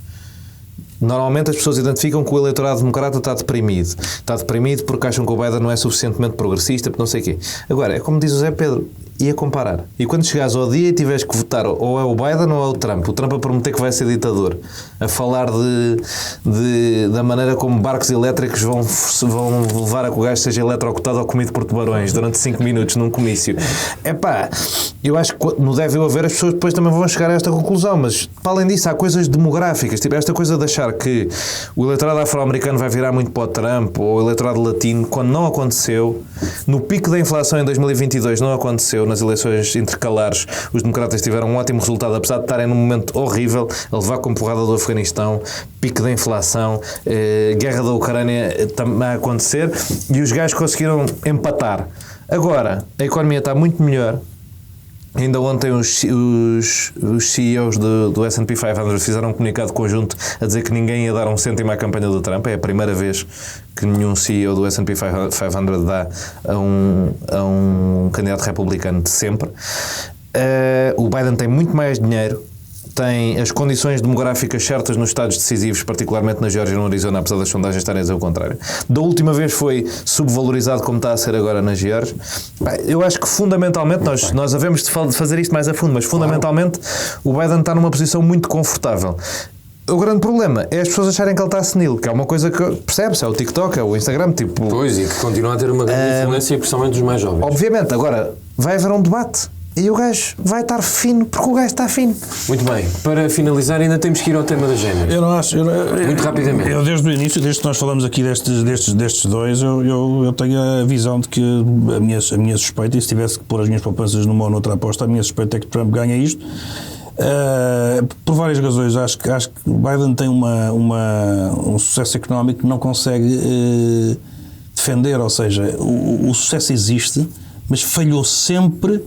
Speaker 4: Normalmente as pessoas identificam que o eleitorado democrata está deprimido. Está deprimido porque acham que o Biden não é suficientemente progressista, porque não sei o quê. Agora, é como diz o Zé Pedro, ia comparar. E quando chegares ao dia e tiveres que votar ou é o Biden ou é o Trump a prometer que vai ser ditador, a falar da maneira como barcos elétricos vão levar a que o gajo seja eletrocutado ou comido por tubarões durante 5 minutos num comício. Eu acho que no deve haver as pessoas depois também vão chegar a esta conclusão, mas para além disso há coisas demográficas, tipo esta coisa de achar que o eleitorado afro-americano vai virar muito para o Trump ou o eleitorado latino, quando não aconteceu, no pico da inflação em 2022 não aconteceu, nas eleições intercalares os democratas tiveram um ótimo resultado, apesar de estarem num momento horrível, a levar com porrada do Afeganistão, pico da inflação, guerra da Ucrânia também a acontecer, e os gajos conseguiram empatar. Agora, a economia está muito melhor. Ainda ontem os CEOs do S&P 500 fizeram um comunicado conjunto a dizer que ninguém ia dar um cêntimo à campanha do Trump. É a primeira vez que nenhum CEO do S&P 500 dá a um candidato republicano de sempre. O Biden tem muito mais dinheiro, tem as condições demográficas certas nos estados decisivos, particularmente na Geórgia e no Arizona, apesar das sondagens estarem a dizer o contrário. Da última vez foi subvalorizado como está a ser agora na Geórgia. Eu acho que fundamentalmente, nós havemos de fazer isto mais a fundo, mas fundamentalmente o Biden está numa posição muito confortável. O grande problema é as pessoas acharem que ele está senil, que é uma coisa que percebe-se, é o TikTok, é o Instagram, tipo...
Speaker 2: Pois, e que continua a ter uma grande influência, principalmente dos mais jovens.
Speaker 4: Obviamente, agora vai haver um debate. E o gajo vai estar fino, porque o gajo está fino.
Speaker 2: Muito bem. Para finalizar, ainda temos que ir ao tema da género.
Speaker 3: Eu não acho...
Speaker 2: Muito rapidamente.
Speaker 3: Eu, desde o início, desde que nós falamos aqui destes dois, eu tenho a visão de que a minha suspeita, e se tivesse que pôr as minhas poupanças numa ou noutra aposta, a minha suspeita é que Trump ganha isto. Por várias razões. Acho que o Biden tem um sucesso económico que não consegue defender, ou seja, o sucesso existe, mas falhou sempre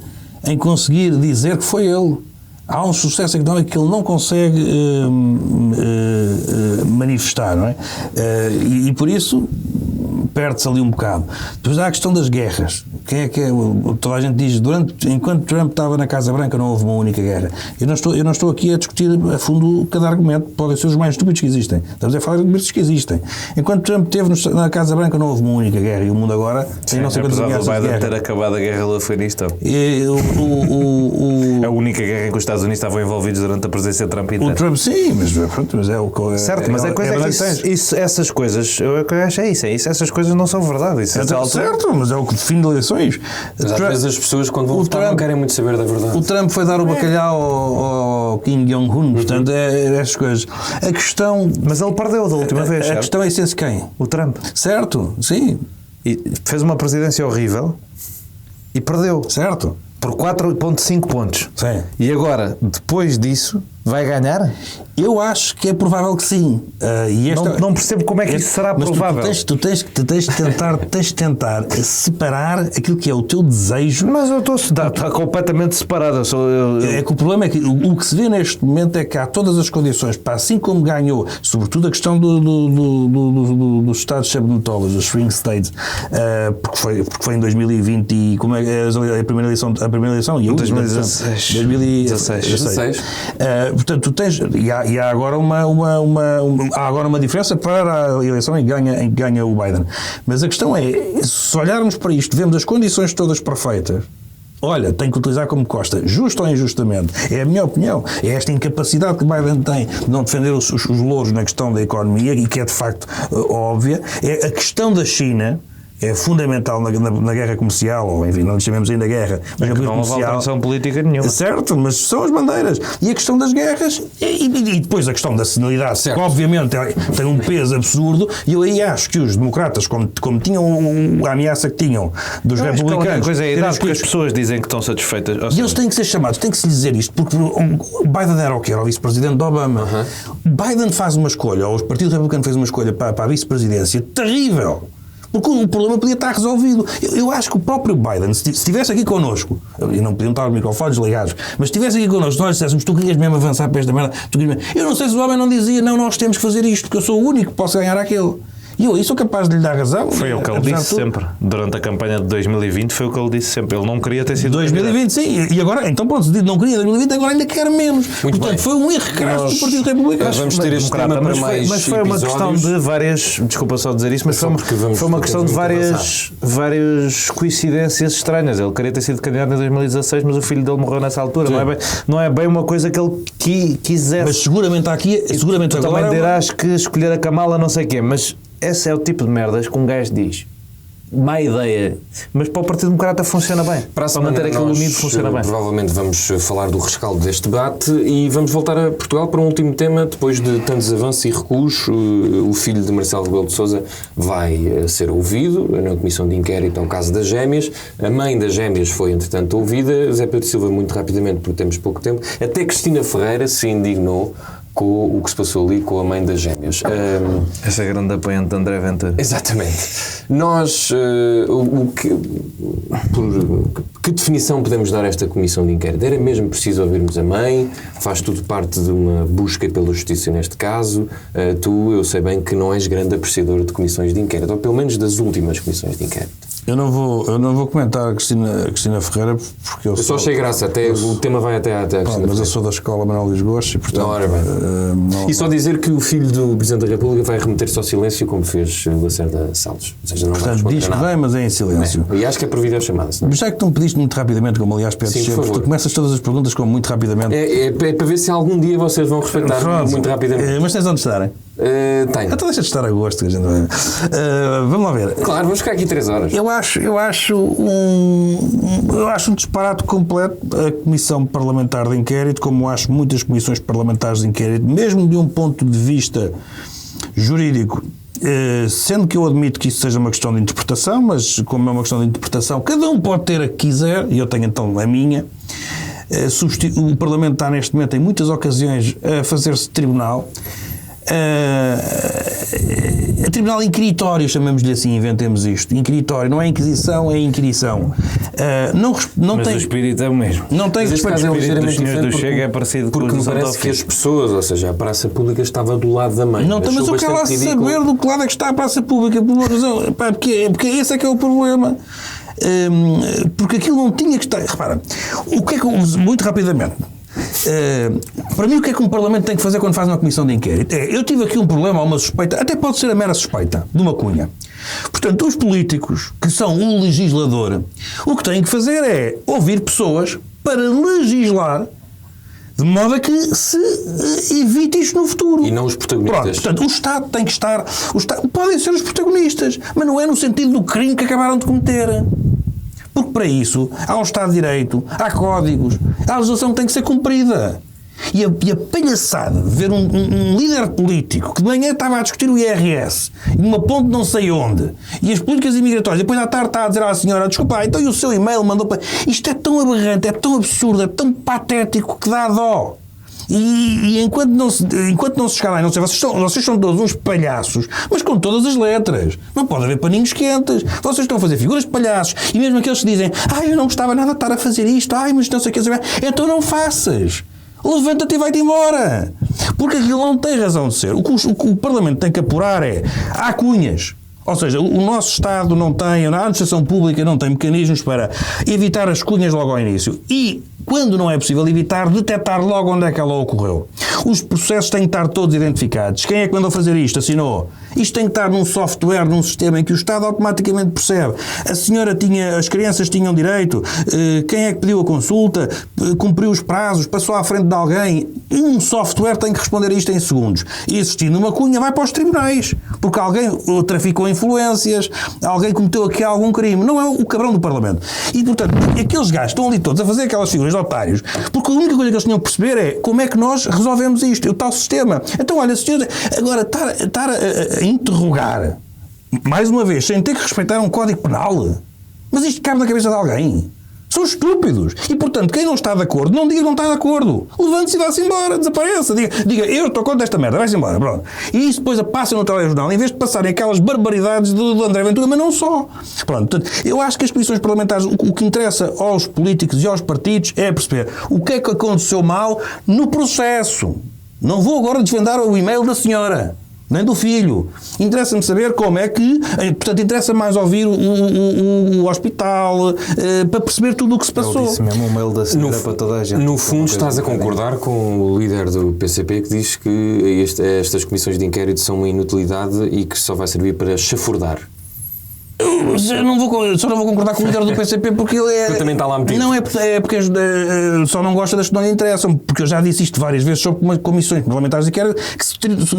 Speaker 3: em conseguir dizer que foi ele. Há um sucesso económico que ele não consegue manifestar, não é? E por isso perde-se ali um bocado. Depois há a questão das guerras. Quem é que é? Toda a gente diz, enquanto Trump estava na Casa Branca não houve uma única guerra. Eu não estou aqui a discutir a fundo cada argumento, podem ser os mais estúpidos que existem. Estamos a falar de argumentos que existem. Enquanto Trump esteve na Casa Branca não houve uma única guerra, e o mundo agora tem não sei quantas guerras de guerra.
Speaker 4: Apesar do Biden ter acabado a guerra do Afeganistão. A única guerra em que os Estados Unidos estavam envolvidos durante a presidência de Trump inteira.
Speaker 3: O Trump, sim, mas é o que...
Speaker 4: Certo, mas a coisa é que essas coisas, eu acho é isso, essas coisas não são verdade. Isso é
Speaker 3: certo, mas é o que define eleições.
Speaker 2: Mas às vezes as pessoas, quando vão votar, não querem muito saber da verdade.
Speaker 3: O Trump foi dar o bacalhau ao Kim Jong-un, portanto, é essas coisas. A questão...
Speaker 4: Mas ele perdeu da última vez,
Speaker 3: A questão é ser quem?
Speaker 4: O Trump.
Speaker 3: Certo, sim.
Speaker 4: E fez uma presidência horrível e perdeu.
Speaker 3: Certo.
Speaker 4: Por 4,5 pontos.
Speaker 3: Sim.
Speaker 4: E agora, depois disso, vai ganhar?
Speaker 3: Eu acho que é provável que sim.
Speaker 4: Não percebo como é que isso será provável.
Speaker 3: Tu tens de tentar separar aquilo que é o teu desejo.
Speaker 4: Mas eu está completamente separado.
Speaker 3: É que o problema é que o que se vê neste momento é que há todas as condições para, assim como ganhou, sobretudo a questão dos estados submetórios, dos swing states, porque foi em 2020 e como é a primeira eleição e a última,
Speaker 4: 2016.
Speaker 2: 2016.
Speaker 3: Portanto, tu tens, e há agora há agora uma diferença para a eleição em que ganha o Biden. Mas a questão é, se olharmos para isto, vemos as condições todas perfeitas. Olha, tem que utilizar como Costa, justo ou injustamente. É a minha opinião. É esta incapacidade que Biden tem de não defender os louros na questão da economia, e que é de facto óbvia. É a questão da China. É fundamental na guerra comercial, ou enfim, não lhe chamemos ainda guerra, mas
Speaker 4: não houve alteração política nenhuma.
Speaker 3: Certo, mas são as bandeiras. E a questão das guerras, e depois a questão da senilidade, que obviamente tem um peso absurdo, e eu aí acho que os democratas, como tinham a ameaça que tinham dos republicanos...
Speaker 4: A coisa é a idade, porque as pessoas dizem que estão satisfeitas.
Speaker 3: E eles têm que ser chamados, tem que se lhe dizer isto, porque Biden era o quê? Era o vice-presidente de Obama. Biden faz uma escolha, ou o Partido Republicano fez uma escolha para a vice-presidência terrível. Porque o problema podia estar resolvido. Eu acho que o próprio Biden, se estivesse aqui connosco, e não podiam estar os microfones ligados, mas se estivesse aqui connosco, nós dissessemos, tu querias mesmo avançar para esta merda, eu não sei se o homem não dizia, não, nós temos que fazer isto, porque eu sou o único que posso ganhar aquele. E eu sou capaz de lhe dar razão.
Speaker 4: Foi o que ele disse sempre. Durante a campanha de 2020 foi o que ele disse sempre. Ele não queria ter sido
Speaker 3: 2020, sim. E agora, então pronto, não queria 2020, agora ainda quer menos. Muito Portanto, bem. Foi um erro crasso do Partido Republicano.
Speaker 2: Vamos ter este tema para mais
Speaker 4: mas foi uma questão de várias... Desculpa só dizer isso, mas foi uma questão de várias coincidências estranhas. Ele queria ter sido candidato em 2016, mas o filho dele morreu nessa altura. Não é bem uma coisa que ele quisesse.
Speaker 3: Mas seguramente aqui... Seguramente
Speaker 4: tu também dirás que escolher a Kamala não sei o quê, mas... Esse é o tipo de merdas que um gajo diz. Má ideia, mas para o Partido Democrata funciona bem. Para manter aquilo unido funciona bem.
Speaker 2: Provavelmente vamos falar do rescaldo deste debate e vamos voltar a Portugal para um último tema. Depois de tantos avanços e recuos, o filho de Marcelo Rebelo de Sousa vai ser ouvido na comissão de inquérito ao caso das gêmeas. A mãe das gêmeas foi, entretanto, ouvida. Zé Pedro Silva, muito rapidamente, porque temos pouco tempo. Até Cristina Ferreira se indignou com o que se passou ali com a mãe das gêmeas.
Speaker 4: Essa é a grande apoiante de André Ventura.
Speaker 2: Exatamente. Nós, que definição podemos dar a esta comissão de inquérito? Era mesmo preciso ouvirmos a mãe? Faz tudo parte de uma busca pela justiça neste caso? Eu sei bem que não és grande apreciador de comissões de inquérito, ou pelo menos das últimas comissões de inquérito.
Speaker 3: Eu não vou comentar a Cristina Ferreira, porque eu
Speaker 2: só achei graça, o tema vai até a Cristina.
Speaker 3: Mas eu sou da escola Manuel Luís Gosto e, portanto...
Speaker 2: E só dizer que o filho do Presidente da República vai remeter-se ao silêncio, como fez Lacerda Salles. Ou seja, não
Speaker 3: portanto, diz que vem, mas é em silêncio.
Speaker 2: E acho que é por videochamada.
Speaker 3: Mas já que tu me pediste muito rapidamente, como aliás pedes sempre, tu começas todas as perguntas com muito rapidamente.
Speaker 2: É para ver se algum dia vocês vão respeitar muito rapidamente.
Speaker 3: Mas tens onde estarem?
Speaker 2: Tenho.
Speaker 3: Então deixa de estar a gosto que a gente vai. Vamos lá ver.
Speaker 2: Claro, vamos ficar aqui 3 horas.
Speaker 3: Eu acho um disparate completo a Comissão Parlamentar de Inquérito, como acho muitas comissões parlamentares de inquérito, mesmo de um ponto de vista jurídico, sendo que eu admito que isso seja uma questão de interpretação, mas como é uma questão de interpretação, cada um pode ter a que quiser, e eu tenho então a minha. O Parlamento está neste momento em muitas ocasiões a fazer-se tribunal. A tribunal inquiritório, chamamos-lhe assim, inventemos isto. Inquiritório, não é inquisição, é inquirição.
Speaker 4: Mas o espírito é o mesmo.
Speaker 3: Não tem respeito.
Speaker 2: O espírito dos
Speaker 4: senhores do Chega é parecido com o
Speaker 2: porque me parece que as pessoas, ou seja, a praça pública estava do lado da mãe.
Speaker 3: Não, mas eu quero lá saber do que lado é que está a praça pública, por uma razão. Porque esse é que é o problema. Porque aquilo não tinha que estar. Repara, o que é que muito rapidamente. Para mim, o que é que um Parlamento tem que fazer quando faz uma comissão de inquérito? Eu tive aqui um problema, uma suspeita, até pode ser a mera suspeita de uma cunha. Portanto, os políticos, que são o legislador, o que têm que fazer é ouvir pessoas para legislar de modo a que se evite isto no futuro.
Speaker 2: E não os protagonistas.
Speaker 3: Pronto, portanto, o Estado tem que estar... podem ser os protagonistas, mas não é no sentido do crime que acabaram de cometer. Porque para isso há um Estado de Direito, há códigos, a legislação tem que ser cumprida. E a palhaçada de ver um líder político que de manhã estava a discutir o IRS numa ponte não sei onde, e as políticas imigratórias, depois à tarde está a dizer à senhora, desculpa, então e o seu e-mail mandou para... Isto é tão aberrante, é tão absurdo, é tão patético que dá dó. E enquanto não se chegar lá, não sei, vocês são todos uns palhaços, mas com todas as letras. Não pode haver paninhos quentes. Vocês estão a fazer figuras de palhaços. E mesmo aqueles que dizem, eu não gostava nada de estar a fazer isto, mas não sei o que, então não faças. Levanta-te e vai-te embora. Porque aquilo não tem razão de ser. O que o Parlamento tem que apurar há cunhas. Ou seja, o nosso Estado não tem, a administração pública não tem mecanismos para evitar as cunhas logo ao início. E, quando não é possível evitar, detectar logo onde é que ela ocorreu. Os processos têm que estar todos identificados. Quem é que mandou fazer isto? Assinou. Isto tem que estar num software, num sistema em que o Estado automaticamente percebe. A senhora tinha, as crianças tinham direito, quem é que pediu a consulta, cumpriu os prazos, passou à frente de alguém. Um software tem que responder a isto em segundos. E existindo uma cunha, vai para os tribunais. Porque alguém traficou influências, alguém cometeu aqui algum crime. Não é o cabrão do Parlamento. E, portanto, aqueles gajos estão ali todos a fazer aquelas figuras de otários, porque a única coisa que eles tinham que perceber é como é que nós resolvemos isto, o tal sistema. Então, olha, senhor, agora estar a interrogar, mais uma vez, sem ter que respeitar um código penal, mas isto cabe na cabeça de alguém. São estúpidos. E, portanto, quem não está de acordo, não diga que não está de acordo. Levante-se e vá-se embora, desapareça. Diga, eu estou contra esta merda, vai-se embora. Pronto. E isso depois passa no telejornal, em vez de passarem aquelas barbaridades do André Ventura, mas não só. Pronto. Portanto, eu acho que as comissões parlamentares, o que interessa aos políticos e aos partidos é perceber o que é que aconteceu mal no processo. Não vou agora desvendar o e-mail da senhora, nem do filho. Interessa-me saber como é que... Portanto, interessa mais ouvir o hospital, para perceber tudo o que se passou.
Speaker 4: Ele disse mesmo o mail da senhora para toda a gente.
Speaker 2: No fundo, estás a concordar com o líder do PCP que diz que estas comissões de inquérito são uma inutilidade e que só vai servir para chafurdar.
Speaker 3: Eu não vou concordar com o líder do PCP porque ele é...
Speaker 2: Porque também está lá metido.
Speaker 3: Não, é porque só não gosta das que não lhe interessam, porque eu já disse isto várias vezes sobre comissões parlamentares de inquérito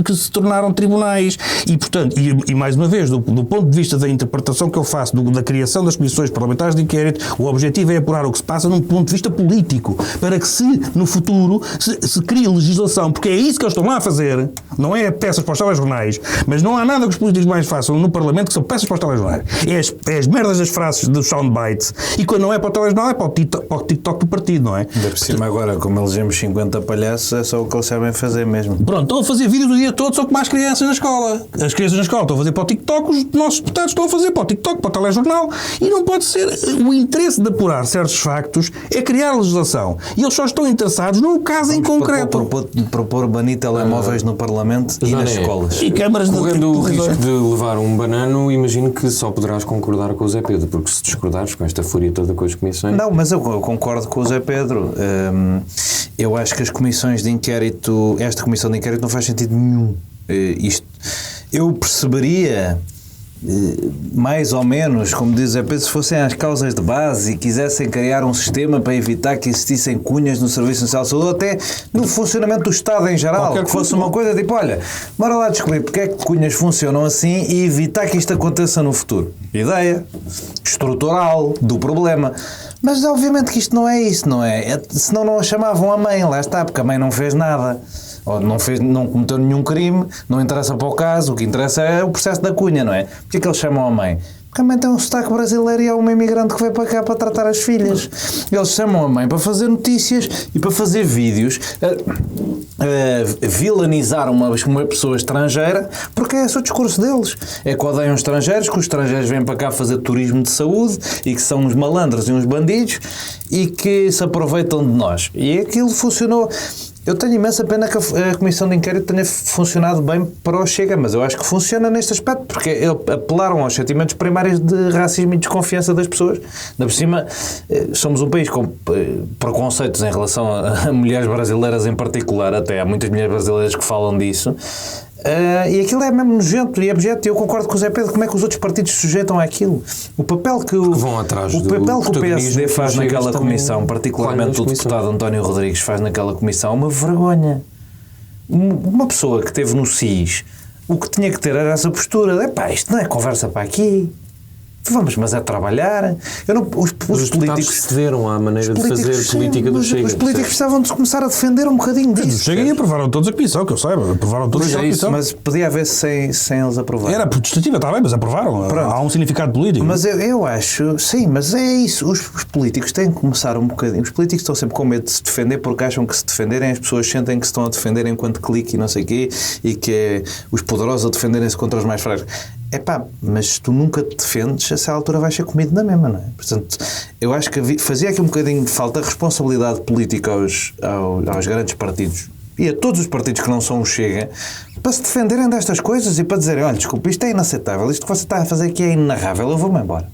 Speaker 3: que se tornaram tribunais. E, portanto, e mais uma vez, do ponto de vista da interpretação que eu faço da criação das comissões parlamentares de inquérito, o objetivo é apurar o que se passa num ponto de vista político, para que no futuro se crie legislação, porque é isso que eles estão lá a fazer, não é peças para os telejornais, mas não há nada que os políticos mais façam no Parlamento que são peças para os telejornais. É as merdas das frases dos soundbites. E quando não é para o telejornal, é para o TikTok do partido, não é?
Speaker 4: Ainda por cima agora, como elegemos 50 palhaços, é só o que eles sabem fazer mesmo.
Speaker 3: Pronto, estão a fazer vídeos o dia todo, só como as crianças na escola. As crianças na escola estão a fazer para o TikTok, os nossos deputados estão a fazer para o TikTok, para o telejornal. E não pode ser. O interesse de apurar certos factos é criar legislação. E eles só estão interessados num caso em concreto.
Speaker 4: Propor banir telemóveis no Parlamento e nas escolas.
Speaker 3: E câmaras de
Speaker 2: Correndo o risco de levar um banano, imagino que só poderás concordar com o Zé Pedro, porque se discordares com esta fúria toda com as comissões...
Speaker 4: Não, mas eu concordo com o Zé Pedro. Eu acho que as comissões de inquérito, esta comissão de inquérito não faz sentido nenhum. Eu perceberia... mais ou menos, como diz o Zé Pedro, se fossem as causas de base e quisessem criar um sistema para evitar que existissem cunhas no Serviço Nacional de Saúde, ou até no funcionamento do Estado em geral, que fosse uma coisa tipo, olha, bora lá descobrir porque é que cunhas funcionam assim e evitar que isto aconteça no futuro. Ideia estrutural do problema. Mas obviamente que isto não é isso, não é? Senão não a chamavam a mãe, lá está, porque a mãe não fez nada. Ou não cometeu nenhum crime, não interessa para o caso, o que interessa é o processo da cunha, não é? Porquê é que eles chamam a mãe? Porque a mãe tem um sotaque brasileiro e é uma imigrante que veio para cá para tratar as filhas. Eles chamam a mãe para fazer notícias e para fazer vídeos, vilanizar uma pessoa estrangeira, porque é esse o discurso deles. É que odeiam estrangeiros, que os estrangeiros vêm para cá fazer turismo de saúde e que são uns malandros e uns bandidos e que se aproveitam de nós. E aquilo funcionou. Eu tenho imensa pena que a Comissão de Inquérito tenha funcionado bem para o Chega, mas eu acho que funciona neste aspecto, porque apelaram aos sentimentos primários de racismo e desconfiança das pessoas. Ainda por cima, somos um país com preconceitos em relação a mulheres brasileiras em particular, até há muitas mulheres brasileiras que falam disso. E aquilo é mesmo nojento e abjeto, e eu concordo com o Zé Pedro. Como é que os outros partidos se sujeitam àquilo? O papel que o PSD faz naquela comissão, particularmente o deputado António Rodrigues faz naquela comissão, uma vergonha. Uma pessoa que esteve no SIS, o que tinha que ter era essa postura. Epá, isto não é conversa para aqui. Vamos, mas é trabalhar. Os políticos
Speaker 2: cederam à maneira de fazer política do Chega.
Speaker 4: Os políticos precisavam de começar a defender um bocadinho disso.
Speaker 3: Chega e aprovaram todos a comissão, que eu saiba. Aprovaram todos a comissão.
Speaker 4: Mas podia haver sem eles aprovarem.
Speaker 3: Era protestativa, está bem, mas aprovaram. Pronto. Há um significado político.
Speaker 4: Mas eu acho, sim, mas é isso. Os políticos têm que começar um bocadinho. Os políticos estão sempre com medo de se defender porque acham que se defenderem as pessoas sentem que se estão a defender enquanto clique e não sei o quê, e que é os poderosos a defenderem-se contra os mais fracos. Epá, mas se tu nunca te defendes, a essa altura vais ser comido na mesma, não é? Portanto, eu acho que fazia aqui um bocadinho de falta responsabilidade política aos grandes partidos e a todos os partidos que não são o Chega para se defenderem destas coisas e para dizerem, olha, desculpa, isto é inaceitável, isto que você está a fazer aqui é inarrável, eu vou-me embora.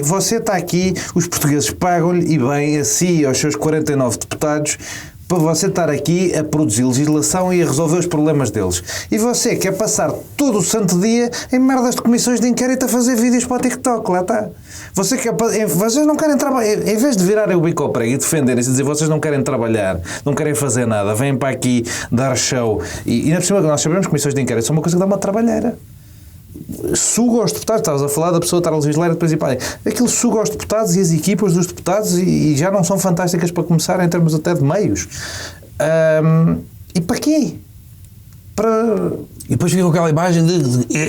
Speaker 4: Você está aqui, os portugueses pagam-lhe, e bem, a si e aos seus 49 deputados, para você estar aqui a produzir legislação e a resolver os problemas deles. E você quer passar todo o santo dia em merdas de comissões de inquérito a fazer vídeos para o TikTok, lá está. Vocês não querem trabalhar, em vez de virarem o bico ao prego e defenderem-se e dizer vocês não querem trabalhar, não querem fazer nada, vêm para aqui dar show. E na cima nós sabemos que comissões de inquérito são uma coisa que dá uma trabalheira. Suga aos deputados, estavas a falar da pessoa estar a legislar e depois ir para aí. Aquilo suga aos deputados e as equipas dos deputados e já não são fantásticas para começar em termos até de meios. E para quê?
Speaker 3: E depois fica com aquela imagem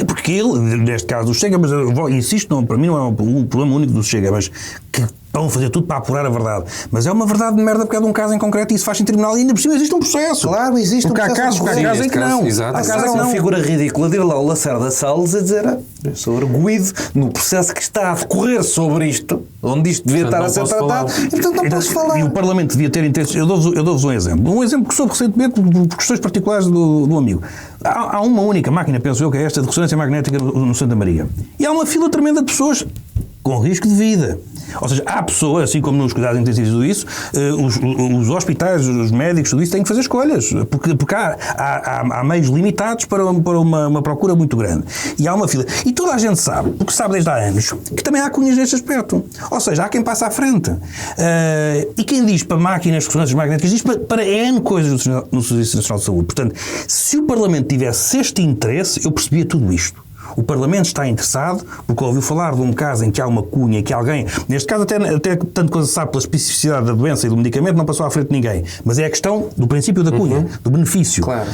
Speaker 3: porque ele, neste caso do Chega, mas eu insisto, não, para mim não é um problema único do Chega, mas que vão fazer tudo para apurar a verdade. Mas é uma verdade de merda porque é de um caso em concreto e isso faz em tribunal e ainda por cima existe um processo.
Speaker 4: Claro, existe
Speaker 3: porque
Speaker 4: um processo.
Speaker 3: Porque há casos em que não.
Speaker 2: Exato.
Speaker 4: Há casos uma figura ridícula de ir lá ao Lacerda Salles a dizer eu sou arguido no processo que está a decorrer sobre isto, onde isto devia estar a ser tratado, e portanto não posso falar.
Speaker 3: E o Parlamento devia ter interesse. Eu dou-vos um exemplo. Um exemplo que soube recentemente por questões particulares do amigo. Há uma única máquina, penso eu, que é esta de ressonância magnética no Santa Maria. E há uma fila tremenda de pessoas com risco de vida. Ou seja, há pessoas, assim como nos cuidados intensivos e tudo isso, os hospitais, os médicos, tudo isso têm que fazer escolhas, porque há meios limitados para uma procura muito grande. E há uma fila. E toda a gente sabe, porque sabe desde há anos, que também há cunhas neste aspecto. Ou seja, há quem passa à frente. E quem diz para máquinas de ressonâncias magnéticas, diz para N coisas no Serviço Nacional de Saúde. Portanto, se o Parlamento tivesse este interesse, eu percebia tudo isto. O Parlamento está interessado porque ouviu falar de um caso em que há uma cunha, que alguém, neste caso até tanto quando se sabe pela especificidade da doença e do medicamento, não passou à frente de ninguém. Mas é a questão do princípio da cunha, do benefício.
Speaker 4: Claro.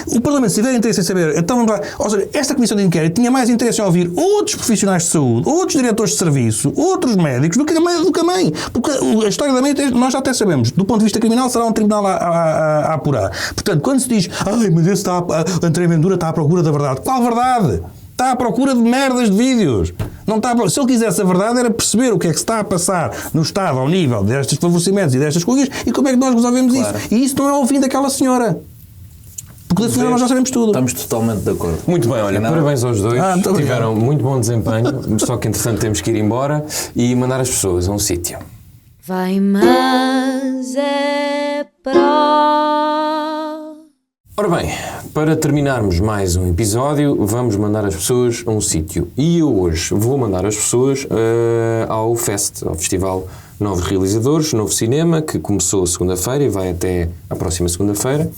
Speaker 3: O Parlamento, se tiver interesse em saber, então vamos lá. Ou seja, esta Comissão de Inquérito tinha mais interesse em ouvir outros profissionais de saúde, outros diretores de serviço, outros médicos, do que a mãe. Porque a história da mãe, nós já até sabemos, do ponto de vista criminal, será um tribunal a apurar. Portanto, quando se diz, mas esse André Ventura está à procura da verdade. Qual verdade? Está à procura de merdas de vídeos. Não está se ele quisesse a verdade, era perceber o que é que se está a passar no Estado ao nível destes favorecimentos e destas coisas e como é que nós resolvemos isso. E isso não é o fim daquela senhora. Porque da senhora nós já sabemos tudo.
Speaker 4: Estamos totalmente de acordo.
Speaker 2: Muito bem, olha, parabéns aos dois. Tiveram muito bom desempenho, só que entretanto temos que ir embora e mandar as pessoas a um sítio.
Speaker 1: Vai, mas é para...
Speaker 2: Ora bem, para terminarmos mais um episódio, vamos mandar as pessoas a um sítio. E eu hoje vou mandar as pessoas ao FEST, ao Festival Novos Realizadores, Novo Cinema, que começou segunda-feira e vai até à próxima segunda-feira.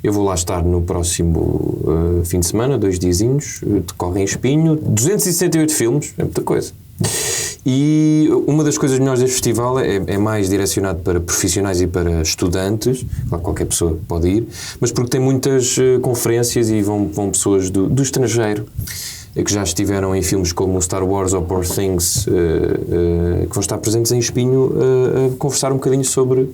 Speaker 2: Eu vou lá estar no próximo fim de semana, 2 diazinhos, decorre em Espinho, 268 filmes, é muita coisa. E uma das coisas melhores deste festival é mais direcionado para profissionais e para estudantes, claro, qualquer pessoa pode ir, mas porque tem muitas conferências e vão pessoas do estrangeiro que já estiveram em filmes como Star Wars ou Poor Things, que vão estar presentes em Espinho a conversar um bocadinho sobre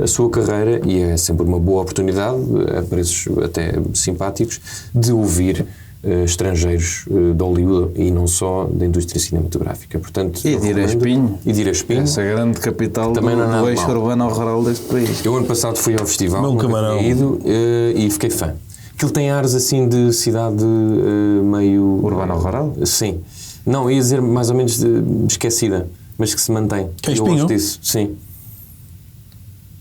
Speaker 2: a sua carreira, e é sempre uma boa oportunidade, a preços até simpáticos, de ouvir estrangeiros de Hollywood e não só da indústria cinematográfica. Portanto,
Speaker 4: e de ir a Espinho.
Speaker 2: E de ir a Espinho.
Speaker 4: Essa grande capital do eixo urbano rural deste país.
Speaker 2: Eu ano passado fui ao festival, nunca tinha ido, e fiquei fã. Aquilo tem ares assim de cidade meio...
Speaker 4: Urbano rural?
Speaker 2: Sim. Não, ia dizer mais ou menos esquecida, mas que se mantém.
Speaker 3: É
Speaker 2: eu gosto disso, sim.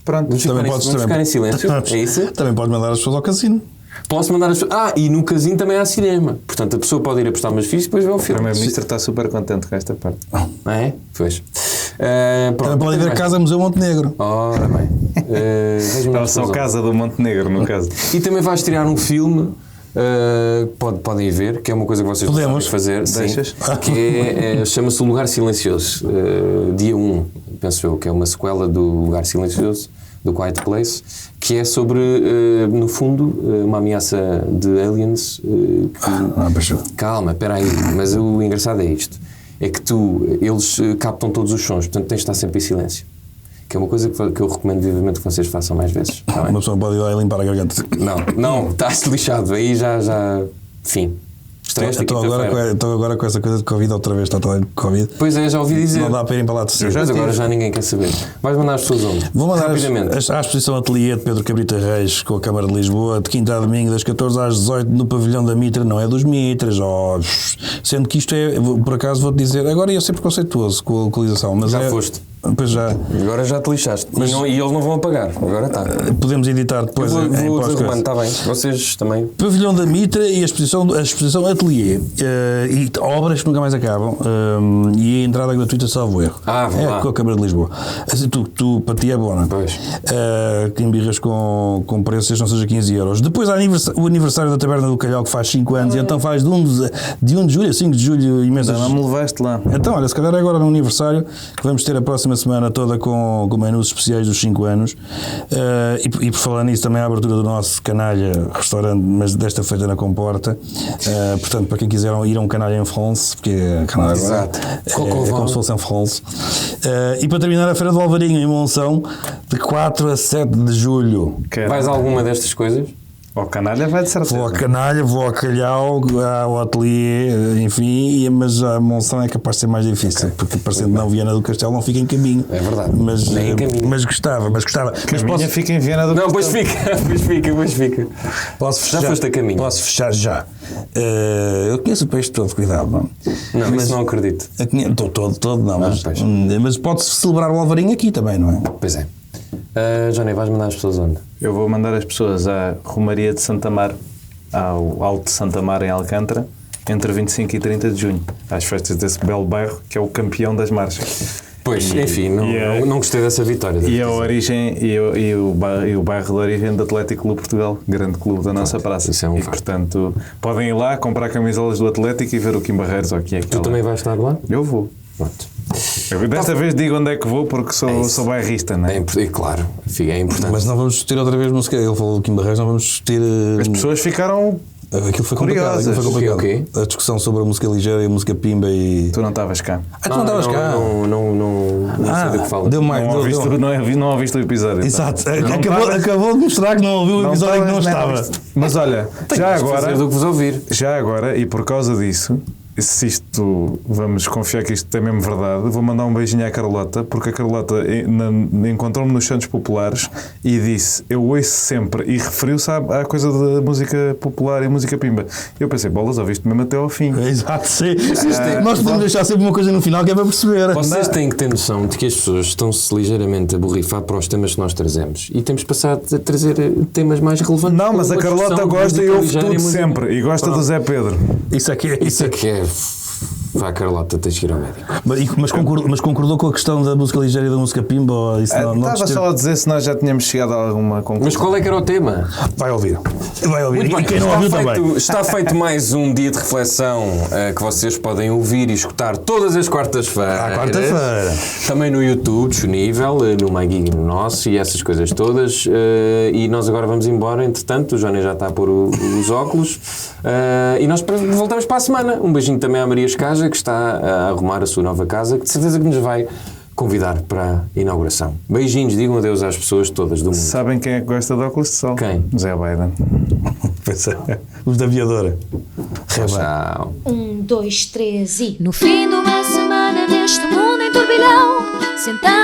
Speaker 4: Pronto.
Speaker 2: Vamos ficar em silêncio, é isso?
Speaker 3: Também pode mandar as pessoas ao casino.
Speaker 2: Posso mandar as pessoas... e no casino também há cinema. Portanto, a pessoa pode ir apostar umas fichas e depois ver o
Speaker 4: O
Speaker 2: filme.
Speaker 4: Primeiro-Ministro está super contente com esta parte.
Speaker 2: É? Pois.
Speaker 3: Também pode ir a Casa Museu Montenegro.
Speaker 2: Ora bem.
Speaker 4: Estava só Casa do Montenegro, no caso.
Speaker 2: E também vai estrear um filme... podem ir ver, que é uma coisa que vocês podem fazer.
Speaker 4: Deixas?
Speaker 2: Sim, que chama-se O Lugar Silencioso, dia 1, penso eu, que é uma sequela do Lugar Silencioso, do Quiet Place, que é sobre, no fundo, uma ameaça de aliens. Calma, espera aí, mas o engraçado é isto, é que eles captam todos os sons, portanto tens de estar sempre em silêncio. Que é uma coisa que eu recomendo vivamente que vocês façam mais vezes. Tá,
Speaker 3: uma pessoa pode ir lá e limpar a garganta.
Speaker 2: Não, estás lixado. Aí já... Fim. Estreaste
Speaker 3: Estou agora com essa coisa de Covid outra vez, está de Covid.
Speaker 2: Pois é, já ouvi dizer.
Speaker 3: Não dá para irem para lá de
Speaker 2: Mas agora já ninguém quer saber. Vais mandar as pessoas onde?
Speaker 3: Vou mandar
Speaker 2: rapidamente.
Speaker 3: à exposição Ateliê de Pedro Cabrita Reis com a Câmara de Lisboa, de quinta a domingo, das 14 às 18, no pavilhão da Mitra. Não é dos Mitras, sendo que isto é, por acaso vou-te dizer, agora ia ser preconceituoso com a localização, mas
Speaker 2: Já foste.
Speaker 3: Pois já.
Speaker 2: Agora já te lixaste. Mas e eles não vão apagar. Agora está.
Speaker 3: Podemos editar depois
Speaker 2: Vou
Speaker 3: em pós-coisa.
Speaker 2: desarrumando, está bem. Vocês também.
Speaker 3: Pavilhão da Mitra e a exposição Ateliê. E obras que nunca mais acabam. E a entrada gratuita, salvo erro.
Speaker 2: Vou lá.
Speaker 3: Com a Câmara de Lisboa. Assim, tu para ti é bom, não é?
Speaker 2: Pois.
Speaker 3: Que embirras com preços não seja 15 euros. Depois há o aniversário da Taberna do Calhau, que faz 5 anos, e então faz de 1 de julho a 5 de julho imensas.
Speaker 4: Não me levaste lá.
Speaker 3: Então, olha, se calhar é agora no aniversário que vamos ter a próxima semana toda com menus especiais dos 5 anos. E por falar nisso, também a abertura do nosso Canalha restaurante, mas desta feita na Comporta. Portanto, para quem quiser ir a um Canalha em France, porque é Canalha agora.
Speaker 2: Exato.
Speaker 3: É como se fosse em France. E para terminar, a Feira do Alvarinho em Monção, de 4 a 7 de julho.
Speaker 2: Vais a alguma destas coisas?
Speaker 4: Ao Canalha vai de certeza.
Speaker 3: Vou ao Canalha, vou ao Calhau, ao Ateliê, enfim, mas a Monção é capaz de ser mais difícil, porque parecendo não Viana do Castelo não fica em caminho.
Speaker 2: É verdade.
Speaker 3: Nem em caminho. Mas gostava. Mas
Speaker 4: Fica em Viana do
Speaker 2: Não,
Speaker 4: Castelo.
Speaker 2: pois fica.
Speaker 3: Posso fechar?
Speaker 2: Já foste a caminho?
Speaker 3: Posso fechar já. Eu conheço o peixe todo, cuidado, não?
Speaker 2: Não, isso não acredito.
Speaker 3: Todo não, mas pode-se celebrar o Alvarinho aqui também, não é?
Speaker 2: Pois é. Johnny, vais mandar as pessoas onde?
Speaker 4: Eu vou mandar as pessoas à Romaria de Santa Mar, ao Alto de Santa Mar em Alcântara, entre 25 e 30 de junho, às festas desse belo bairro que é o campeão das marchas.
Speaker 2: Pois, enfim, não gostei dessa vitória.
Speaker 4: E a origem e o bairro de origem do Atlético Clube Portugal, grande clube da nossa praça.
Speaker 2: Isso é um
Speaker 4: e
Speaker 2: facto.
Speaker 4: Portanto, podem ir lá comprar camisolas do Atlético e ver o Kim Barreiros ou o que é que
Speaker 2: Tu também vais estar lá?
Speaker 4: Eu vou.
Speaker 2: Pronto.
Speaker 4: Desta vez digo onde é que vou porque sou bairrista, não é?
Speaker 2: Claro, é importante.
Speaker 3: Mas não vamos discutir outra vez música. Ele falou do Kim Barreiros, não vamos discutir.
Speaker 4: As pessoas ficaram.
Speaker 3: Aquilo foi complicado.
Speaker 4: Curiosas.
Speaker 3: Aquilo foi complicado.
Speaker 2: O quê?
Speaker 3: A discussão sobre a música ligeira e a música pimba e.
Speaker 4: Tu não estavas cá.
Speaker 3: Tu não estavas cá?
Speaker 2: Não sei do que fala.
Speaker 3: Deu mais.
Speaker 4: Não ouviste o episódio.
Speaker 3: Exato.
Speaker 4: Então.
Speaker 3: Acabou de mostrar que não ouviu o episódio que não estava.
Speaker 4: Mas olha, já agora.
Speaker 2: do que vos ouvir.
Speaker 4: Já agora, e por causa disso, se isto, vamos confiar que isto é mesmo verdade, vou mandar um beijinho à Carlota, porque a Carlota encontrou-me nos Santos Populares e disse, eu ouço sempre, e referiu-se à coisa da música popular e música pimba. Eu pensei, bolas, ouviste mesmo até ao fim.
Speaker 3: Exato, sim. Nós podemos deixar sempre uma coisa no final que é para perceber.
Speaker 2: Vocês têm que ter noção de que as pessoas estão-se ligeiramente a borrifar para os temas que nós trazemos. E temos passado a trazer temas mais relevantes.
Speaker 4: Não, mas a Carlota gosta e ouve tudo
Speaker 2: música...
Speaker 4: sempre. E gosta do Zé Pedro.
Speaker 3: Isso aqui é.
Speaker 2: Vá, Carlota, tens que ir ao médico.
Speaker 3: Mas concordou com a questão da música ligeira e da música pimba? Ou isso
Speaker 4: Estava só a dizer se nós já tínhamos chegado a alguma conclusão.
Speaker 2: Mas qual é que era o tema?
Speaker 3: Vai ouvir.
Speaker 2: Muito bem.
Speaker 3: E quem não ouviu também.
Speaker 2: Está feito mais um dia de reflexão que vocês podem ouvir e escutar todas as quartas-feiras.
Speaker 3: À quarta-feira.
Speaker 2: Também no YouTube, disponível, no MyGig e no nosso e essas coisas todas. E nós agora vamos embora, entretanto, o Johnny já está a pôr os óculos. E nós voltamos para a semana. Um beijinho também à Maria Escaja, que está a arrumar a sua nova casa, que de certeza que nos vai convidar para a inauguração. Beijinhos, digam adeus às pessoas todas do mundo.
Speaker 4: Sabem quem é que gosta de óculos de sol?
Speaker 2: Quem?
Speaker 4: Zé Biden.
Speaker 3: Os da aviadora.
Speaker 2: Tchau.
Speaker 1: 1, 2, 3 e... No fim de uma semana neste mundo em turbilhão, sentado